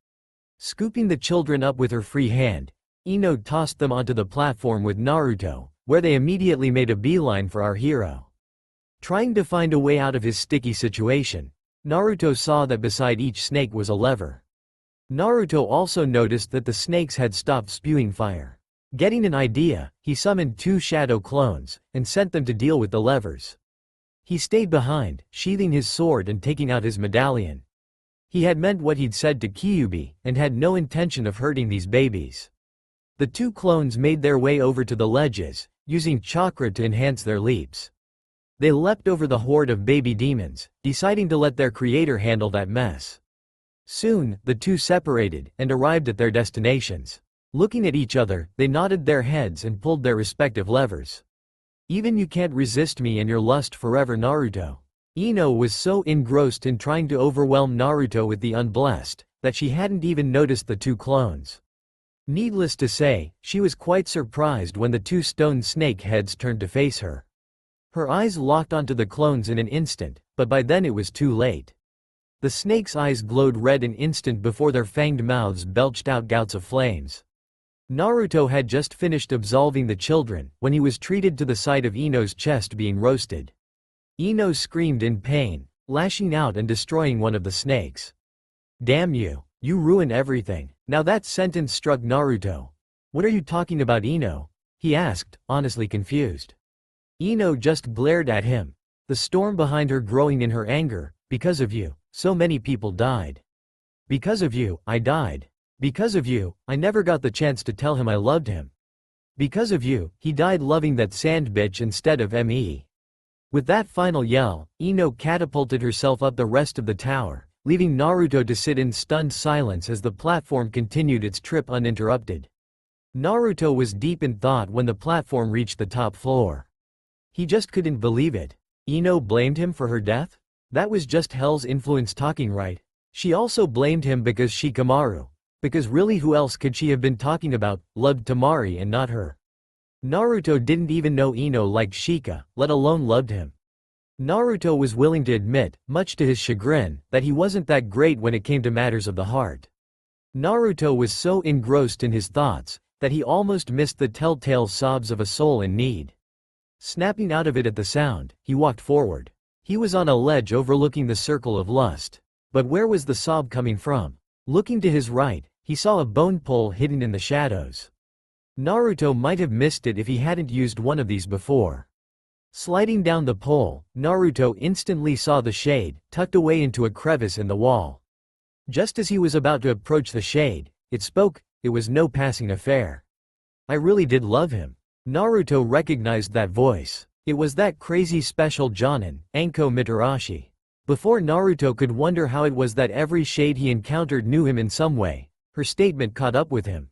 Scooping the children up with her free hand, Ino tossed them onto the platform with Naruto, where they immediately made a beeline for our hero. Trying to find a way out of his sticky situation, Naruto saw that beside each snake was a lever. Naruto also noticed that the snakes had stopped spewing fire. Getting an idea, he summoned two shadow clones, and sent them to deal with the levers. He stayed behind, sheathing his sword and taking out his medallion. He had meant what he'd said to Kyuubi, and had no intention of hurting these babies. The two clones made their way over to the ledges, using chakra to enhance their leaps. They leapt over the horde of baby demons, deciding to let their creator handle that mess. Soon, the two separated, and arrived at their destinations. Looking at each other, they nodded their heads and pulled their respective levers. "Even you can't resist me and your lust forever, Naruto." Ino was so engrossed in trying to overwhelm Naruto with the unblessed, that she hadn't even noticed the two clones. Needless to say, she was quite surprised when the two stone snake heads turned to face her. Her eyes locked onto the clones in an instant, but by then it was too late. The snake's eyes glowed red an instant before their fanged mouths belched out gouts of flames. Naruto had just finished absolving the children, when he was treated to the sight of Ino's chest being roasted. Ino screamed in pain, lashing out and destroying one of the snakes. "Damn you, you ruin everything." Now that sentence struck Naruto. "What are you talking about, Ino?" he asked, honestly confused. Ino just glared at him, the storm behind her growing in her anger. "Because of you, so many people died. Because of you, I died. Because of you, I never got the chance to tell him I loved him. Because of you, he died loving that sand bitch instead of me." With that final yell, Ino catapulted herself up the rest of the tower, leaving Naruto to sit in stunned silence as the platform continued its trip uninterrupted. Naruto was deep in thought when the platform reached the top floor. He just couldn't believe it. Ino blamed him for her death? That was just hell's influence talking, right? She also blamed him because Shikamaru. Because really, who else could she have been talking about? Loved Tamari and not her. Naruto didn't even know Ino liked Shika, let alone loved him. Naruto was willing to admit, much to his chagrin, that he wasn't that great when it came to matters of the heart. Naruto was so engrossed in his thoughts, that he almost missed the telltale sobs of a soul in need. Snapping out of it at the sound, he walked forward. He was on a ledge overlooking the circle of lust. But where was the sob coming from? Looking to his right, he saw a bone pole hidden in the shadows. Naruto might have missed it if he hadn't used one of these before. Sliding down the pole, Naruto instantly saw the shade, tucked away into a crevice in the wall. Just as he was about to approach the shade, it spoke. It was no passing affair. I really did love him. Naruto recognized that voice. It was that crazy special Jonin, Anko Mitarashi. Before Naruto could wonder how it was that every shade he encountered knew him in some way, her statement caught up with him.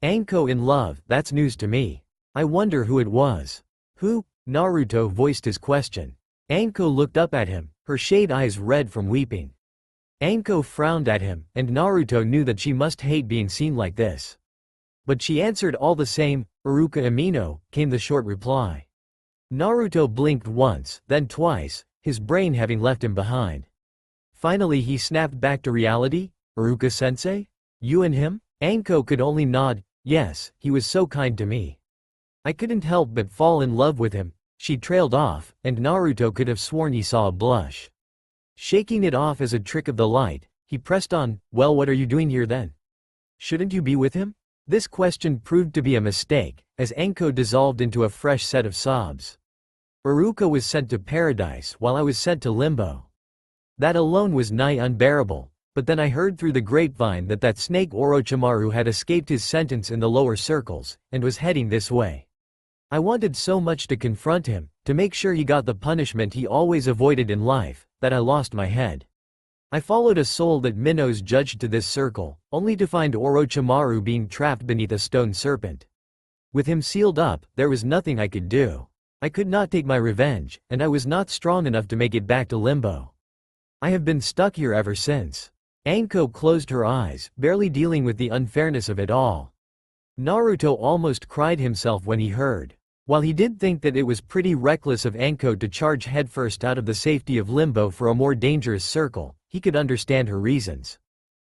Anko in love, that's news to me. I wonder who it was. Who? Naruto voiced his question. Anko looked up at him, her shade eyes red from weeping. Anko frowned at him, and Naruto knew that she must hate being seen like this. But she answered all the same. Iruka Amino, came the short reply. Naruto blinked once, then twice, his brain having left him behind. Finally he snapped back to reality. Iruka-sensei? You and him? Anko could only nod. Yes, he was so kind to me. I couldn't help but fall in love with him. She trailed off, and Naruto could have sworn he saw a blush. Shaking it off as a trick of the light, he pressed on. Well, what are you doing here then? Shouldn't you be with him? This question proved to be a mistake, as Anko dissolved into a fresh set of sobs. Iruka was sent to paradise while I was sent to limbo. That alone was nigh unbearable, but then I heard through the grapevine that snake Orochimaru had escaped his sentence in the lower circles, and was heading this way. I wanted so much to confront him, to make sure he got the punishment he always avoided in life, that I lost my head. I followed a soul that Minos judged to this circle, only to find Orochimaru being trapped beneath a stone serpent. With him sealed up, there was nothing I could do. I could not take my revenge, and I was not strong enough to make it back to limbo. I have been stuck here ever since. Anko closed her eyes, barely dealing with the unfairness of it all. Naruto almost cried himself when he heard. While he did think that it was pretty reckless of Anko to charge headfirst out of the safety of limbo for a more dangerous circle, he could understand her reasons.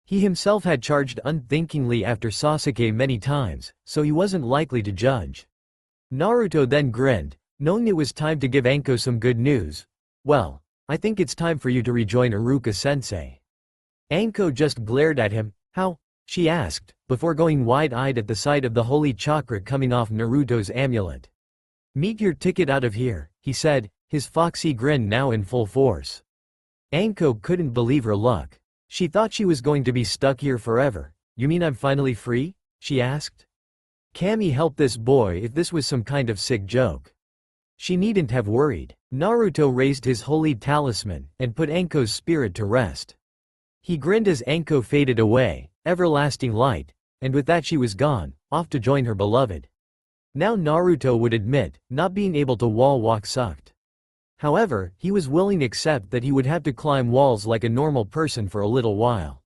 He himself had charged unthinkingly after Sasuke many times, so he wasn't likely to judge. Naruto then grinned, knowing it was time to give Anko some good news. Well, I think it's time for you to rejoin Iruka-sensei. Anko just glared at him. How? She asked, before going wide-eyed at the sight of the holy chakra coming off Naruto's amulet. Meet your ticket out of here, he said, his foxy grin now in full force. Anko couldn't believe her luck. She thought she was going to be stuck here forever. You mean I'm finally free? She asked. Kami help this boy if this was some kind of sick joke. She needn't have worried. Naruto raised his holy talisman, and put Anko's spirit to rest. He grinned as Anko faded away, everlasting light, and with that she was gone, off to join her beloved. Now Naruto would admit, not being able to wall walk sucked. However, he was willing to accept that he would have to climb walls like a normal person for a little while.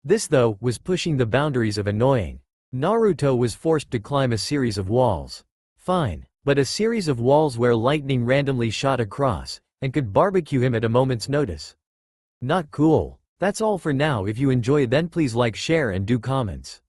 This though, was pushing the boundaries of annoying. Naruto was forced to climb a series of walls. Fine, but a series of walls where lightning randomly shot across, and could barbecue him at a moment's notice. Not cool. That's all for now. If you enjoy then please like, share and do comments.